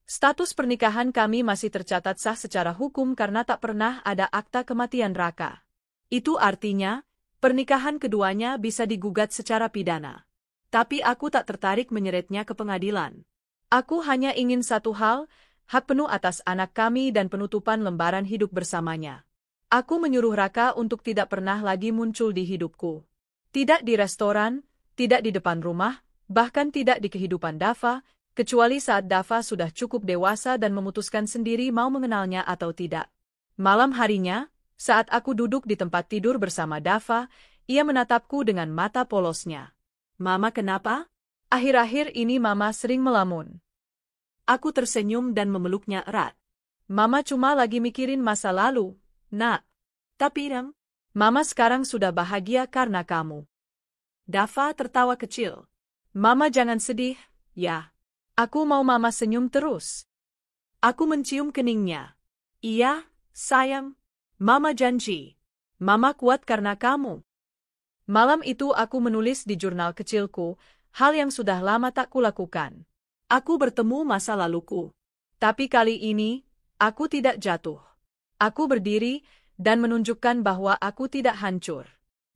Status pernikahan kami masih tercatat sah secara hukum karena tak pernah ada akta kematian Raka. Itu artinya, pernikahan keduanya bisa digugat secara pidana. Tapi aku tak tertarik menyeretnya ke pengadilan. Aku hanya ingin satu hal, hak penuh atas anak kami dan penutupan lembaran hidup bersamanya. Aku menyuruh Raka untuk tidak pernah lagi muncul di hidupku. Tidak di restoran, tidak di depan rumah, bahkan tidak di kehidupan Dava, kecuali saat Dava sudah cukup dewasa dan memutuskan sendiri mau mengenalnya atau tidak. Malam harinya, saat aku duduk di tempat tidur bersama Dava, ia menatapku dengan mata polosnya. Mama kenapa? Akhir-akhir ini Mama sering melamun. Aku tersenyum dan memeluknya erat. Mama cuma lagi mikirin masa lalu, Nak. Tapi Mama sekarang sudah bahagia karena kamu. Dava tertawa kecil. Mama jangan sedih, ya. Aku mau Mama senyum terus. Aku mencium keningnya. Iya, sayang. Mama janji. Mama kuat karena kamu. Malam itu aku menulis di jurnal kecilku, hal yang sudah lama tak kulakukan. Aku bertemu masa laluku. Tapi kali ini, aku tidak jatuh. Aku berdiri dan menunjukkan bahwa aku tidak hancur.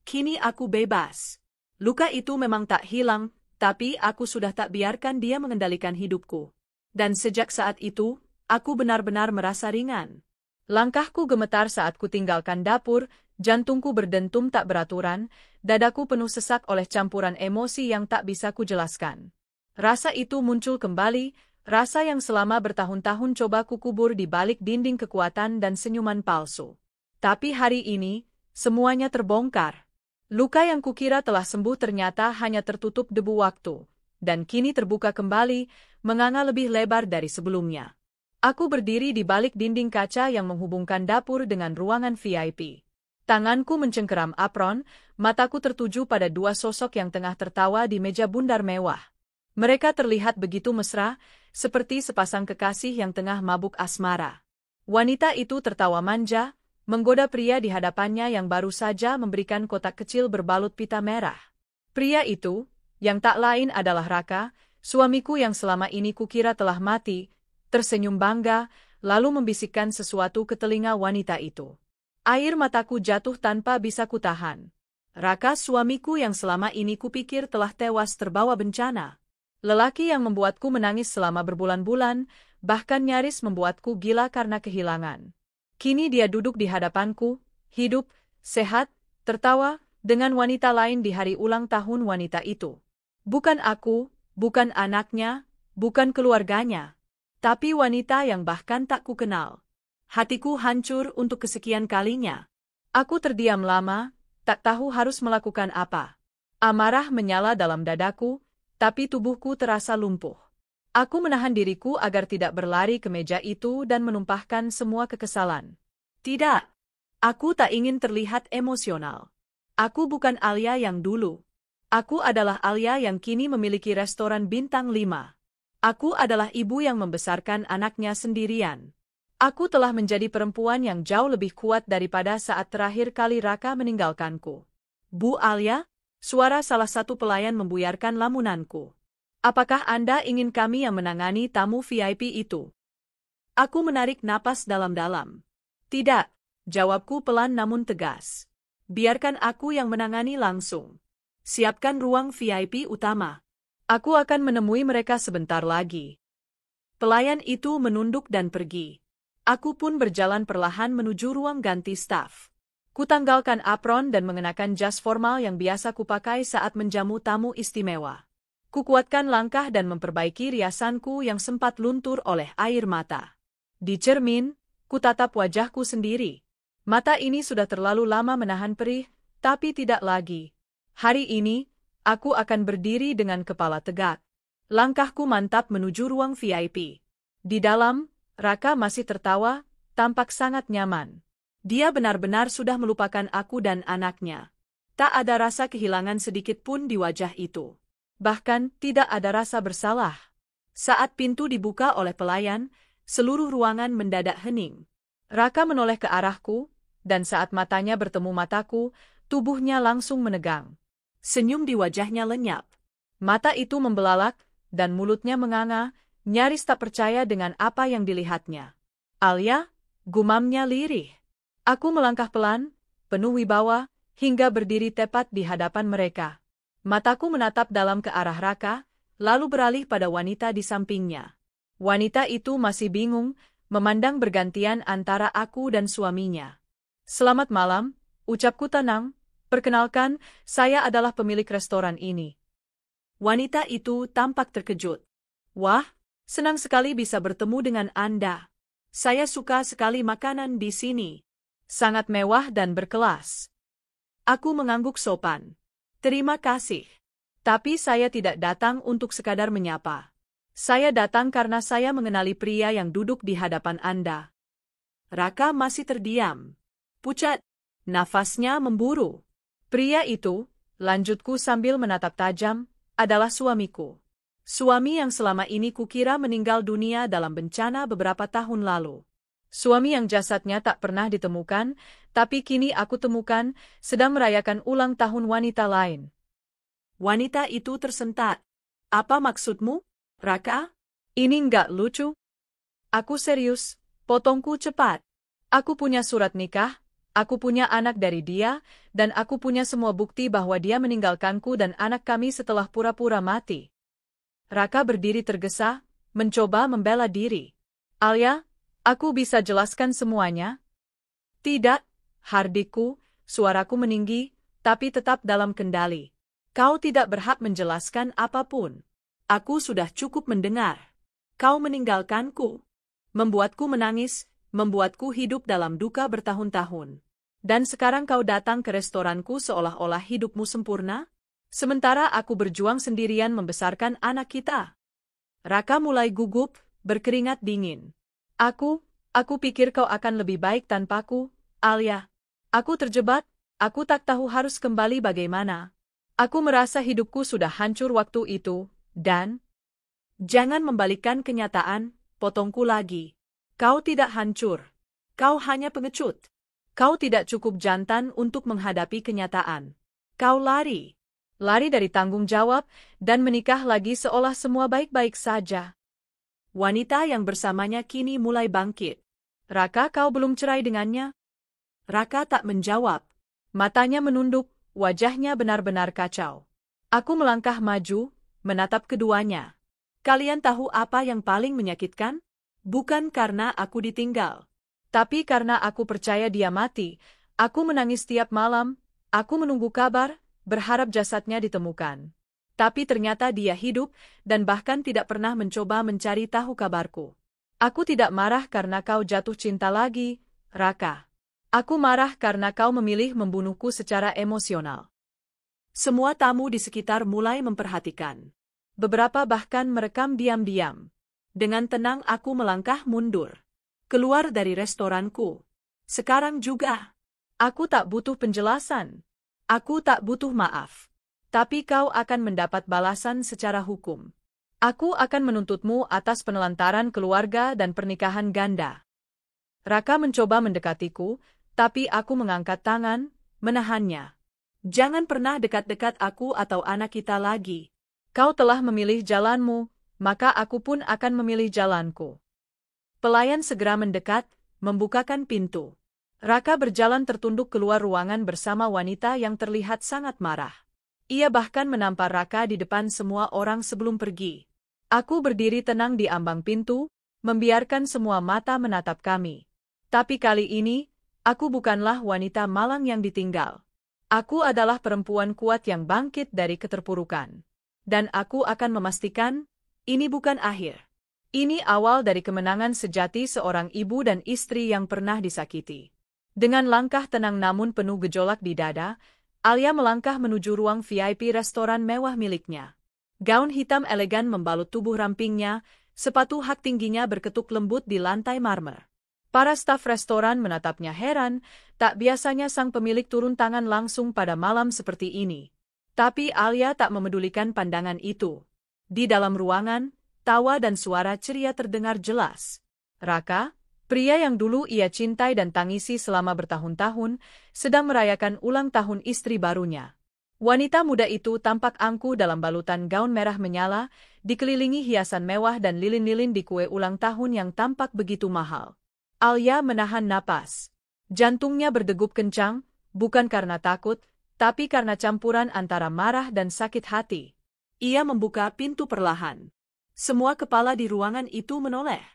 Kini aku bebas. Luka itu memang tak hilang, tapi aku sudah tak biarkan dia mengendalikan hidupku. Dan sejak saat itu, aku benar-benar merasa ringan. Langkahku gemetar saat ku tinggalkan dapur, jantungku berdentum tak beraturan, dadaku penuh sesak oleh campuran emosi yang tak bisa kujelaskan. Rasa itu muncul kembali, rasa yang selama bertahun-tahun coba kukubur di balik dinding kekuatan dan senyuman palsu. Tapi hari ini, semuanya terbongkar. Luka yang kukira telah sembuh ternyata hanya tertutup debu waktu, dan kini terbuka kembali, menganga lebih lebar dari sebelumnya. Aku berdiri di balik dinding kaca yang menghubungkan dapur dengan ruangan VIP. Tanganku mencengkeram apron, mataku tertuju pada dua sosok yang tengah tertawa di meja bundar mewah. Mereka terlihat begitu mesra, seperti sepasang kekasih yang tengah mabuk asmara. Wanita itu tertawa manja, menggoda pria di hadapannya yang baru saja memberikan kotak kecil berbalut pita merah. Pria itu, yang tak lain adalah Raka, suamiku yang selama ini kukira telah mati, tersenyum bangga, lalu membisikkan sesuatu ke telinga wanita itu. Air mataku jatuh tanpa bisa kutahan. Raka suamiku yang selama ini kupikir telah tewas terbawa bencana. Lelaki yang membuatku menangis selama berbulan-bulan, bahkan nyaris membuatku gila karena kehilangan. Kini dia duduk di hadapanku, hidup, sehat, tertawa, dengan wanita lain di hari ulang tahun wanita itu. Bukan aku, bukan anaknya, bukan keluarganya, tapi wanita yang bahkan tak kukenal. Hatiku hancur untuk kesekian kalinya. Aku terdiam lama, tak tahu harus melakukan apa. Amarah menyala dalam dadaku, tapi tubuhku terasa lumpuh. Aku menahan diriku agar tidak berlari ke meja itu dan menumpahkan semua kekesalan. Tidak. Aku tak ingin terlihat emosional. Aku bukan Alia yang dulu. Aku adalah Alia yang kini memiliki restoran bintang 5. Aku adalah ibu yang membesarkan anaknya sendirian. Aku telah menjadi perempuan yang jauh lebih kuat daripada saat terakhir kali Raka meninggalkanku. Bu Alia, suara salah satu pelayan membuyarkan lamunanku. Apakah Anda ingin kami yang menangani tamu VIP itu? Aku menarik napas dalam-dalam. Tidak, jawabku pelan namun tegas. Biarkan aku yang menangani langsung. Siapkan ruang VIP utama. Aku akan menemui mereka sebentar lagi. Pelayan itu menunduk dan pergi. Aku pun berjalan perlahan menuju ruang ganti staf. Kutanggalkan apron dan mengenakan jas formal yang biasa kupakai saat menjamu tamu istimewa. Kukuatkan langkah dan memperbaiki riasanku yang sempat luntur oleh air mata. Di cermin, kutatap wajahku sendiri. Mata ini sudah terlalu lama menahan perih, tapi tidak lagi. Hari ini, aku akan berdiri dengan kepala tegak. Langkahku mantap menuju ruang VIP. Di dalam, Raka masih tertawa, tampak sangat nyaman. Dia benar-benar sudah melupakan aku dan anaknya. Tak ada rasa kehilangan sedikit pun di wajah itu. Bahkan, tidak ada rasa bersalah. Saat pintu dibuka oleh pelayan, seluruh ruangan mendadak hening. Raka menoleh ke arahku, dan saat matanya bertemu mataku, tubuhnya langsung menegang. Senyum di wajahnya lenyap. Mata itu membelalak, dan mulutnya menganga, nyaris tak percaya dengan apa yang dilihatnya. Alia, gumamnya lirih. Aku melangkah pelan, penuh wibawa, hingga berdiri tepat di hadapan mereka. Mataku menatap dalam ke arah Raka, lalu beralih pada wanita di sampingnya. Wanita itu masih bingung, memandang bergantian antara aku dan suaminya. Selamat malam, ucapku tenang. Perkenalkan, saya adalah pemilik restoran ini. Wanita itu tampak terkejut. Wah, senang sekali bisa bertemu dengan Anda. Saya suka sekali makanan di sini. Sangat mewah dan berkelas. Aku mengangguk sopan. Terima kasih. Tapi saya tidak datang untuk sekadar menyapa. Saya datang karena saya mengenali pria yang duduk di hadapan Anda. Raka masih terdiam. Pucat, nafasnya memburu. Pria itu, lanjutku sambil menatap tajam, adalah suamiku. Suami yang selama ini kukira meninggal dunia dalam bencana beberapa tahun lalu. Suami yang jasadnya tak pernah ditemukan, tapi kini aku temukan, sedang merayakan ulang tahun wanita lain. Wanita itu tersentak. Apa maksudmu, Raka? Ini nggak lucu. Aku serius, potongku cepat. Aku punya surat nikah. Aku punya anak dari dia, dan aku punya semua bukti bahwa dia meninggalkanku dan anak kami setelah pura-pura mati. Raka berdiri tergesa, mencoba membela diri. Alia, aku bisa jelaskan semuanya? Tidak, Hardikku, suaraku meninggi, tapi tetap dalam kendali. Kau tidak berhak menjelaskan apapun. Aku sudah cukup mendengar. Kau meninggalkanku, membuatku menangis, membuatku hidup dalam duka bertahun-tahun. Dan sekarang kau datang ke restoranku seolah-olah hidupmu sempurna? Sementara aku berjuang sendirian membesarkan anak kita. Raka mulai gugup, berkeringat dingin. Aku pikir kau akan lebih baik tanpaku, Alia. Aku terjebak, aku tak tahu harus kembali bagaimana. Aku merasa hidupku sudah hancur waktu itu, dan... Jangan membalikkan kenyataan, potongku lagi. Kau tidak hancur. Kau hanya pengecut. Kau tidak cukup jantan untuk menghadapi kenyataan. Kau lari. Lari dari tanggung jawab, dan menikah lagi seolah semua baik-baik saja. Wanita yang bersamanya kini mulai bangkit. Raka, kau belum cerai dengannya? Raka tak menjawab. Matanya menunduk, wajahnya benar-benar kacau. Aku melangkah maju, menatap keduanya. Kalian tahu apa yang paling menyakitkan? Bukan karena aku ditinggal. Tapi karena aku percaya dia mati, aku menangis tiap malam, aku menunggu kabar, berharap jasadnya ditemukan. Tapi ternyata dia hidup, dan bahkan tidak pernah mencoba mencari tahu kabarku. Aku tidak marah karena kau jatuh cinta lagi, Raka. Aku marah karena kau memilih membunuhku secara emosional. Semua tamu di sekitar mulai memperhatikan. Beberapa bahkan merekam diam-diam. Dengan tenang aku melangkah mundur. Keluar dari restoranku. Sekarang juga. Aku tak butuh penjelasan. Aku tak butuh maaf. Tapi kau akan mendapat balasan secara hukum. Aku akan menuntutmu atas penelantaran keluarga dan pernikahan ganda. Raka mencoba mendekatiku, tapi aku mengangkat tangan, menahannya. Jangan pernah dekat-dekat aku atau anak kita lagi. Kau telah memilih jalanmu, maka aku pun akan memilih jalanku. Pelayan segera mendekat, membukakan pintu. Raka berjalan tertunduk keluar ruangan bersama wanita yang terlihat sangat marah. Ia bahkan menampar Raka di depan semua orang sebelum pergi. Aku berdiri tenang di ambang pintu, membiarkan semua mata menatap kami. Tapi kali ini, aku bukanlah wanita malang yang ditinggal. Aku adalah perempuan kuat yang bangkit dari keterpurukan. Dan aku akan memastikan, ini bukan akhir. Ini awal dari kemenangan sejati seorang ibu dan istri yang pernah disakiti. Dengan langkah tenang namun penuh gejolak di dada, Alia melangkah menuju ruang VIP restoran mewah miliknya. Gaun hitam elegan membalut tubuh rampingnya, sepatu hak tingginya berketuk lembut di lantai marmer. Para staf restoran menatapnya heran, tak biasanya sang pemilik turun tangan langsung pada malam seperti ini. Tapi Alia tak memedulikan pandangan itu. Di dalam ruangan, tawa dan suara ceria terdengar jelas. Raka, pria yang dulu ia cintai dan tangisi selama bertahun-tahun, sedang merayakan ulang tahun istri barunya. Wanita muda itu tampak angkuh dalam balutan gaun merah menyala, dikelilingi hiasan mewah dan lilin-lilin di kue ulang tahun yang tampak begitu mahal. Alia menahan napas. Jantungnya berdegup kencang, bukan karena takut, tapi karena campuran antara marah dan sakit hati. Ia membuka pintu perlahan. Semua kepala di ruangan itu menoleh.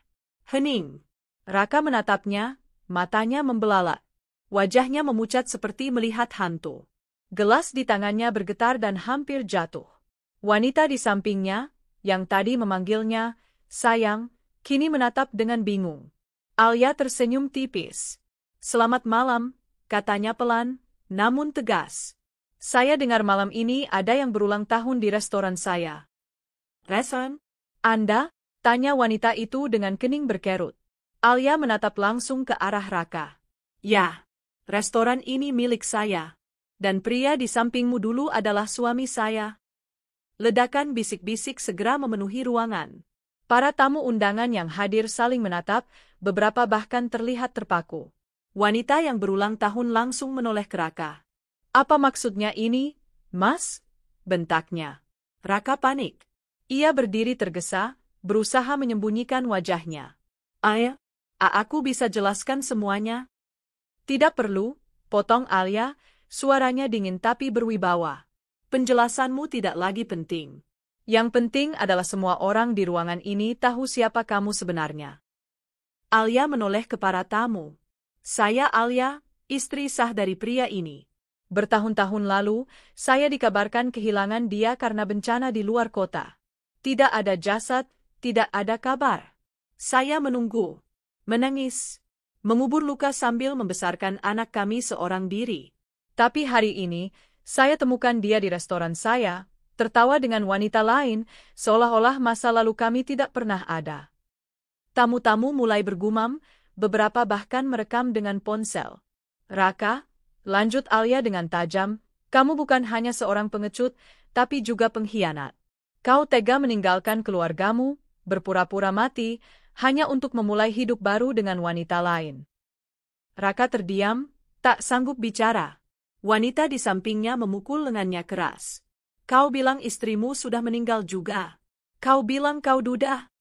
Hening. Raka menatapnya, matanya membelalak. Wajahnya memucat seperti melihat hantu. Gelas di tangannya bergetar dan hampir jatuh. Wanita di sampingnya, yang tadi memanggilnya, sayang, kini menatap dengan bingung. Alia tersenyum tipis. Selamat malam, katanya pelan, namun tegas. Saya dengar malam ini ada yang berulang tahun di restoran saya. Restoran? Anda? Tanya wanita itu dengan kening berkerut. Alia menatap langsung ke arah Raka. Ya, restoran ini milik saya. Dan pria di sampingmu dulu adalah suami saya. Ledakan bisik-bisik segera memenuhi ruangan. Para tamu undangan yang hadir saling menatap, beberapa bahkan terlihat terpaku. Wanita yang berulang tahun langsung menoleh ke Raka. Apa maksudnya ini, Mas? Bentaknya. Raka panik. Ia berdiri tergesa, berusaha menyembunyikan wajahnya. Aku bisa jelaskan semuanya? Tidak perlu, potong Alia, suaranya dingin tapi berwibawa. Penjelasanmu tidak lagi penting. Yang penting adalah semua orang di ruangan ini tahu siapa kamu sebenarnya. Alia menoleh ke para tamu. Saya Alia, istri sah dari pria ini. Bertahun-tahun lalu, saya dikabarkan kehilangan dia karena bencana di luar kota. Tidak ada jasad, tidak ada kabar. Saya menunggu, menangis, mengubur luka sambil membesarkan anak kami seorang diri. Tapi hari ini, saya temukan dia di restoran saya, tertawa dengan wanita lain, seolah-olah masa lalu kami tidak pernah ada. Tamu-tamu mulai bergumam, beberapa bahkan merekam dengan ponsel. Raka, lanjut Alia dengan tajam, kamu bukan hanya seorang pengecut, tapi juga pengkhianat. Kau tega meninggalkan keluargamu, berpura-pura mati, hanya untuk memulai hidup baru dengan wanita lain. Raka terdiam, tak sanggup bicara. Wanita di sampingnya memukul lengannya keras. Kau bilang istrimu sudah meninggal juga. Kau bilang kau duda.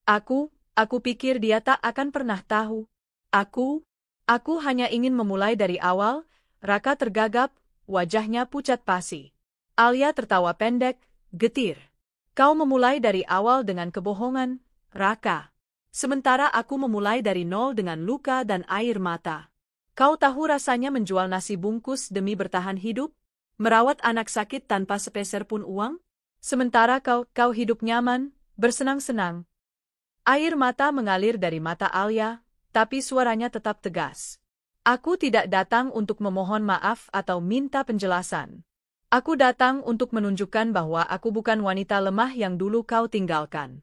Aku pikir dia tak akan pernah tahu. Aku hanya ingin memulai dari awal. Raka tergagap, wajahnya pucat pasi. Alia tertawa pendek, getir. Kau memulai dari awal dengan kebohongan, Raka. Sementara aku memulai dari nol dengan luka dan air mata. Kau tahu rasanya menjual nasi bungkus demi bertahan hidup? Merawat anak sakit tanpa sepeser pun uang? Sementara kau hidup nyaman, bersenang-senang. Air mata mengalir dari mata Alia, tapi suaranya tetap tegas. Aku tidak datang untuk memohon maaf atau minta penjelasan. Aku datang untuk menunjukkan bahwa aku bukan wanita lemah yang dulu kau tinggalkan.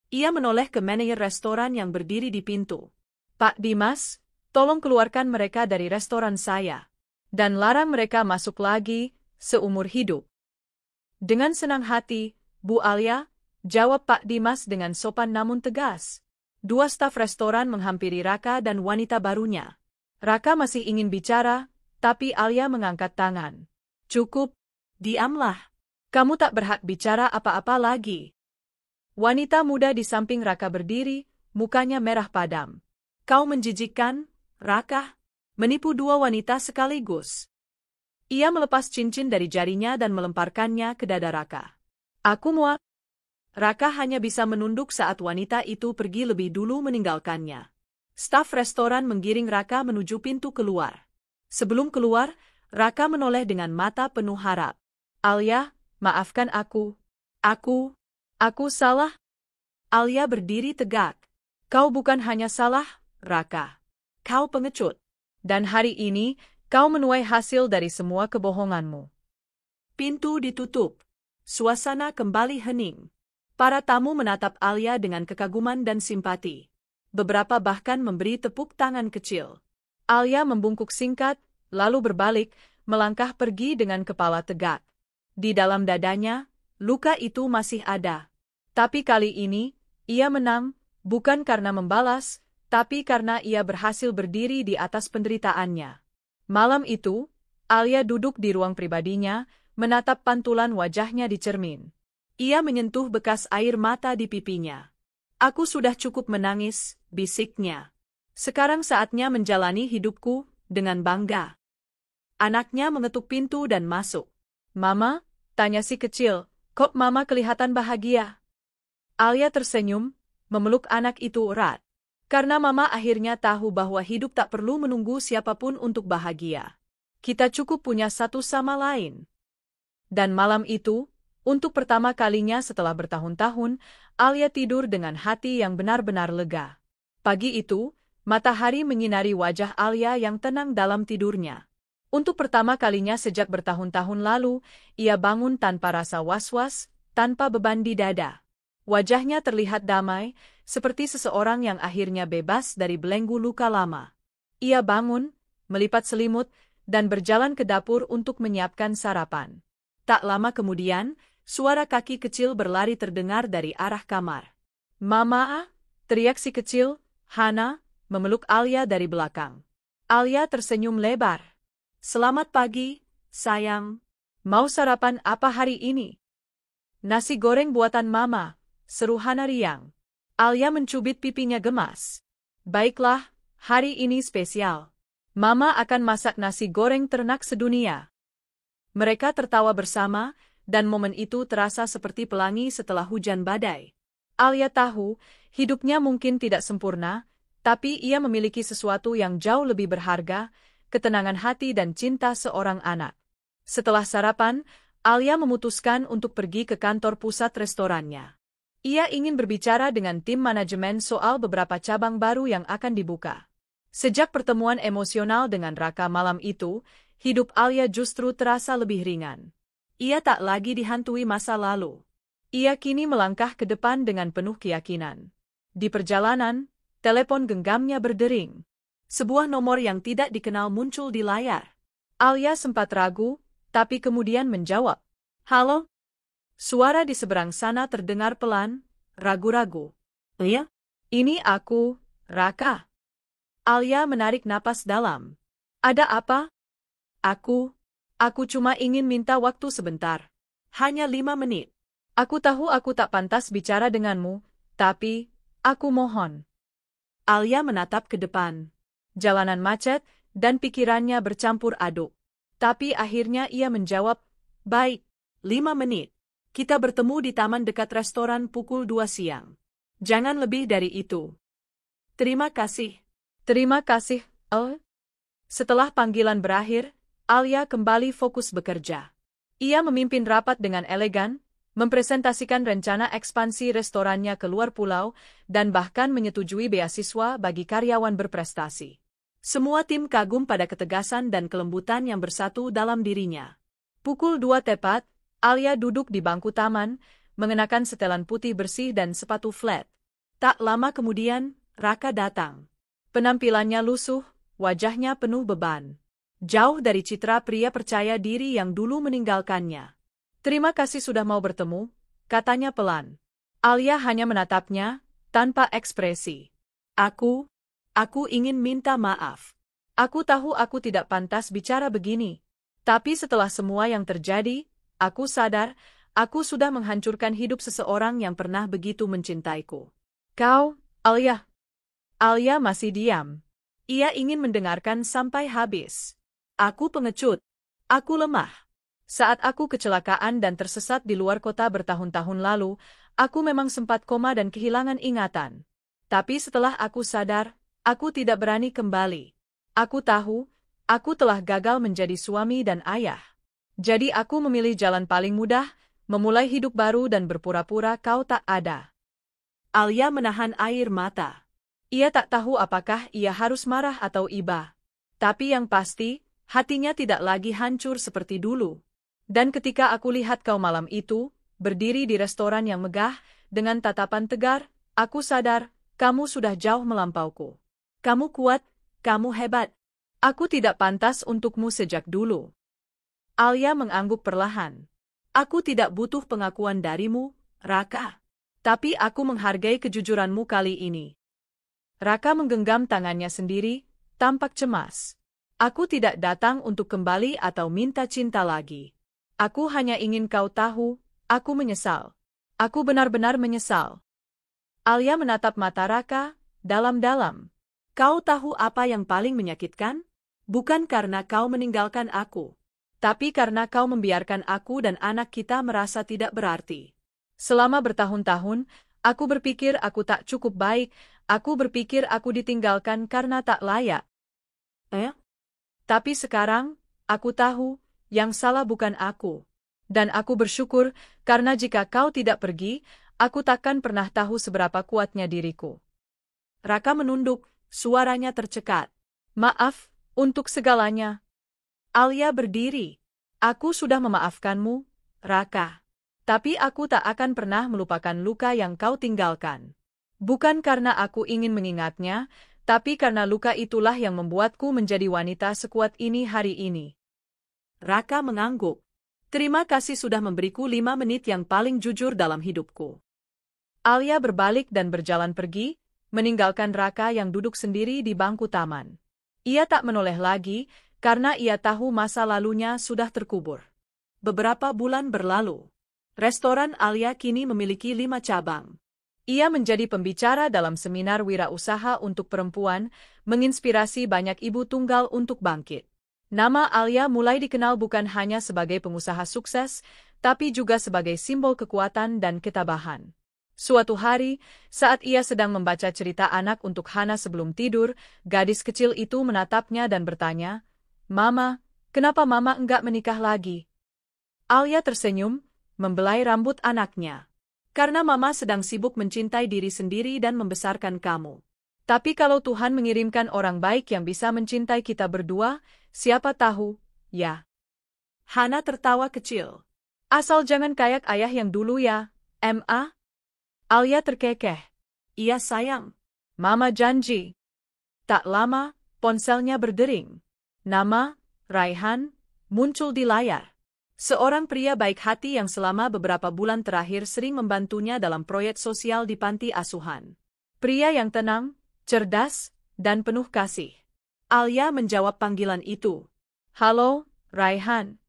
Ia menoleh ke manajer restoran yang berdiri di pintu. Pak Dimas, tolong keluarkan mereka dari restoran saya. dan larang mereka masuk lagi seumur hidup. Dengan senang hati, Bu Alia, jawab Pak Dimas dengan sopan namun tegas. Dua staf restoran menghampiri Raka dan wanita barunya. Raka masih ingin bicara, tapi Alia mengangkat tangan. Cukup, diamlah. Kamu tak berhak bicara apa-apa lagi. Wanita muda di samping Raka berdiri, mukanya merah padam. Kau menjijikkan, Raka. Menipu dua wanita sekaligus. Ia melepas cincin dari jarinya dan melemparkannya ke dada Raka. Aku muak. Raka hanya bisa menunduk saat wanita itu pergi lebih dulu meninggalkannya. Staf restoran menggiring Raka menuju pintu keluar. Sebelum keluar, Raka menoleh dengan mata penuh harap. Alia, maafkan aku. Aku salah. Alia berdiri tegak. Kau bukan hanya salah, Raka. Kau pengecut. Dan hari ini, kau menuai hasil dari semua kebohonganmu. Pintu ditutup. Suasana kembali hening. Para tamu menatap Alia dengan kekaguman dan simpati. Beberapa bahkan memberi tepuk tangan kecil. Alia membungkuk singkat, lalu berbalik, melangkah pergi dengan kepala tegak. Di dalam dadanya, luka itu masih ada. Tapi kali ini, ia menang, bukan karena membalas, tapi karena ia berhasil berdiri di atas penderitaannya. Malam itu, Alia duduk di ruang pribadinya, menatap pantulan wajahnya di cermin. Ia menyentuh bekas air mata di pipinya. Aku sudah cukup menangis, bisiknya. Sekarang saatnya menjalani hidupku dengan bangga. Anaknya mengetuk pintu dan masuk. Mama, tanya si kecil, kok Mama kelihatan bahagia? Alia tersenyum, memeluk anak itu erat. Karena Mama akhirnya tahu bahwa hidup tak perlu menunggu siapapun untuk bahagia. Kita cukup punya satu sama lain. Dan malam itu, untuk pertama kalinya setelah bertahun-tahun, Alia tidur dengan hati yang benar-benar lega. Pagi itu, matahari menyinari wajah Alia yang tenang dalam tidurnya. Untuk pertama kalinya sejak bertahun-tahun lalu, ia bangun tanpa rasa was-was, tanpa beban di dada. Wajahnya terlihat damai, seperti seseorang yang akhirnya bebas dari belenggu luka lama. Ia bangun, melipat selimut, dan berjalan ke dapur untuk menyiapkan sarapan. Tak lama kemudian, suara kaki kecil berlari terdengar dari arah kamar. Mama, teriak si kecil, Hana, memeluk Alia dari belakang. Alia tersenyum lebar. Selamat pagi, sayang. Mau sarapan apa hari ini? Nasi goreng buatan Mama, seru Hana riang. Alia mencubit pipinya gemas. Baiklah, hari ini spesial. Mama akan masak nasi goreng ternak sedunia. Mereka tertawa bersama, dan momen itu terasa seperti pelangi setelah hujan badai. Alia tahu, hidupnya mungkin tidak sempurna, tapi ia memiliki sesuatu yang jauh lebih berharga, ketenangan hati dan cinta seorang anak. Setelah sarapan, Alia memutuskan untuk pergi ke kantor pusat restorannya. Ia ingin berbicara dengan tim manajemen soal beberapa cabang baru yang akan dibuka. Sejak pertemuan emosional dengan Raka malam itu, hidup Alia justru terasa lebih ringan. Ia tak lagi dihantui masa lalu. Ia kini melangkah ke depan dengan penuh keyakinan. Di perjalanan, telepon genggamnya berdering. Sebuah nomor yang tidak dikenal muncul di layar. Alia sempat ragu, tapi kemudian menjawab. Halo? Suara di seberang sana terdengar pelan, ragu-ragu. Iya? Ini aku, Raka. Alia menarik napas dalam. Ada apa? Aku cuma ingin minta waktu sebentar. Hanya 5 menit. Aku tahu aku tak pantas bicara denganmu, tapi, aku mohon. Alia menatap ke depan. Jalanan macet, dan pikirannya bercampur aduk. Tapi akhirnya ia menjawab, baik, 5 menit. Kita bertemu di taman dekat restoran pukul 2 siang. Jangan lebih dari itu. Terima kasih. Terima kasih, Al. Setelah panggilan berakhir, Alia kembali fokus bekerja. Ia memimpin rapat dengan elegan, mempresentasikan rencana ekspansi restorannya ke luar pulau, dan bahkan menyetujui beasiswa bagi karyawan berprestasi. Semua tim kagum pada ketegasan dan kelembutan yang bersatu dalam dirinya. Pukul 2 tepat, Alia duduk di bangku taman, mengenakan setelan putih bersih dan sepatu flat. Tak lama kemudian, Raka datang. Penampilannya lusuh, wajahnya penuh beban. Jauh dari citra pria percaya diri yang dulu meninggalkannya. Terima kasih sudah mau bertemu, katanya pelan. Alia hanya menatapnya, tanpa ekspresi. Aku ingin minta maaf. Aku tahu aku tidak pantas bicara begini. Tapi setelah semua yang terjadi, aku sadar, aku sudah menghancurkan hidup seseorang yang pernah begitu mencintaiku. Kau, Alia. Alia masih diam. Ia ingin mendengarkan sampai habis. Aku pengecut. Aku lemah. Saat aku kecelakaan dan tersesat di luar kota bertahun-tahun lalu, aku memang sempat koma dan kehilangan ingatan. Tapi setelah aku sadar, aku tidak berani kembali. Aku tahu, aku telah gagal menjadi suami dan ayah. Jadi aku memilih jalan paling mudah, memulai hidup baru dan berpura-pura kau tak ada. Alia menahan air mata. Ia tak tahu apakah ia harus marah atau iba. Tapi yang pasti, hatinya tidak lagi hancur seperti dulu. Dan ketika aku lihat kau malam itu, berdiri di restoran yang megah, dengan tatapan tegar, aku sadar, kamu sudah jauh melampauku. Kamu kuat, kamu hebat. Aku tidak pantas untukmu sejak dulu. Alia mengangguk perlahan. Aku tidak butuh pengakuan darimu, Raka. Tapi aku menghargai kejujuranmu kali ini. Raka menggenggam tangannya sendiri, tampak cemas. Aku tidak datang untuk kembali atau minta cinta lagi. Aku hanya ingin kau tahu, aku menyesal. Aku benar-benar menyesal. Alia menatap mata Raka, dalam-dalam. Kau tahu apa yang paling menyakitkan? Bukan karena kau meninggalkan aku. Tapi karena kau membiarkan aku dan anak kita merasa tidak berarti. Selama bertahun-tahun, aku berpikir aku tak cukup baik, aku berpikir aku ditinggalkan karena tak layak. Tapi sekarang, aku tahu, yang salah bukan aku. Dan aku bersyukur, karena jika kau tidak pergi, aku takkan pernah tahu seberapa kuatnya diriku. Raka menunduk, suaranya tercekat. Maaf, untuk segalanya. Alia berdiri. Aku sudah memaafkanmu, Raka. Tapi aku tak akan pernah melupakan luka yang kau tinggalkan. Bukan karena aku ingin mengingatnya, tapi karena luka itulah yang membuatku menjadi wanita sekuat ini hari ini. Raka mengangguk. Terima kasih sudah memberiku 5 menit yang paling jujur dalam hidupku. Alia berbalik dan berjalan pergi, meninggalkan Raka yang duduk sendiri di bangku taman. Ia tak menoleh lagi, karena ia tahu masa lalunya sudah terkubur. Beberapa bulan berlalu. Restoran Alia kini memiliki 5 cabang. Ia menjadi pembicara dalam seminar wirausaha untuk perempuan, menginspirasi banyak ibu tunggal untuk bangkit. Nama Alia mulai dikenal bukan hanya sebagai pengusaha sukses, tapi juga sebagai simbol kekuatan dan ketabahan. Suatu hari, saat ia sedang membaca cerita anak untuk Hana sebelum tidur, gadis kecil itu menatapnya dan bertanya, "Mama, kenapa Mama enggak menikah lagi?" Alia tersenyum, membelai rambut anaknya. "Karena Mama sedang sibuk mencintai diri sendiri dan membesarkan kamu. Tapi kalau Tuhan mengirimkan orang baik yang bisa mencintai kita berdua, siapa tahu, ya." Hana tertawa kecil. "Asal jangan kayak ayah yang dulu ya, Ma." Alia terkekeh. "Iya sayang. Mama janji." Tak lama, ponselnya berdering. Nama, Raihan, muncul di layar. Seorang pria baik hati yang selama beberapa bulan terakhir sering membantunya dalam proyek sosial di panti asuhan. Pria yang tenang, cerdas, dan penuh kasih. Alia menjawab panggilan itu. "Halo, Raihan."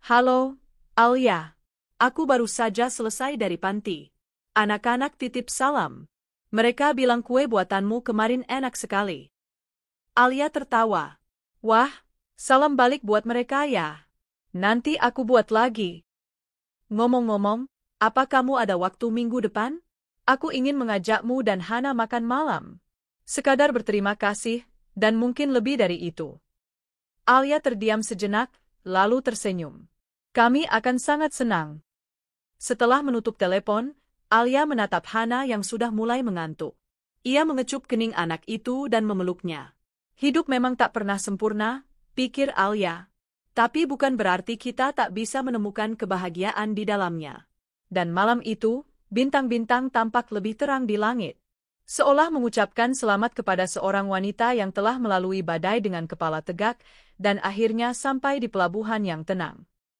"Halo, Alia. Aku baru saja selesai dari panti. Anak-anak titip salam. Mereka bilang kue buatanmu kemarin enak sekali." Alia tertawa. "Wah, salam balik buat mereka ya. Nanti aku buat lagi. Ngomong-ngomong, apa kamu ada waktu minggu depan? Aku ingin mengajakmu dan Hana makan malam. Sekadar berterima kasih, dan mungkin lebih dari itu." Alia terdiam sejenak, lalu tersenyum. "Kami akan sangat senang." Setelah menutup telepon, Alia menatap Hana yang sudah mulai mengantuk. Ia mengecup kening anak itu dan memeluknya. Hidup memang tak pernah sempurna, pikir Alia. Tapi bukan berarti kita tak bisa menemukan kebahagiaan di dalamnya. Dan malam itu, bintang-bintang tampak lebih terang di langit. Seolah mengucapkan selamat kepada seorang wanita yang telah melalui badai dengan kepala tegak dan akhirnya sampai di pelabuhan yang tenang.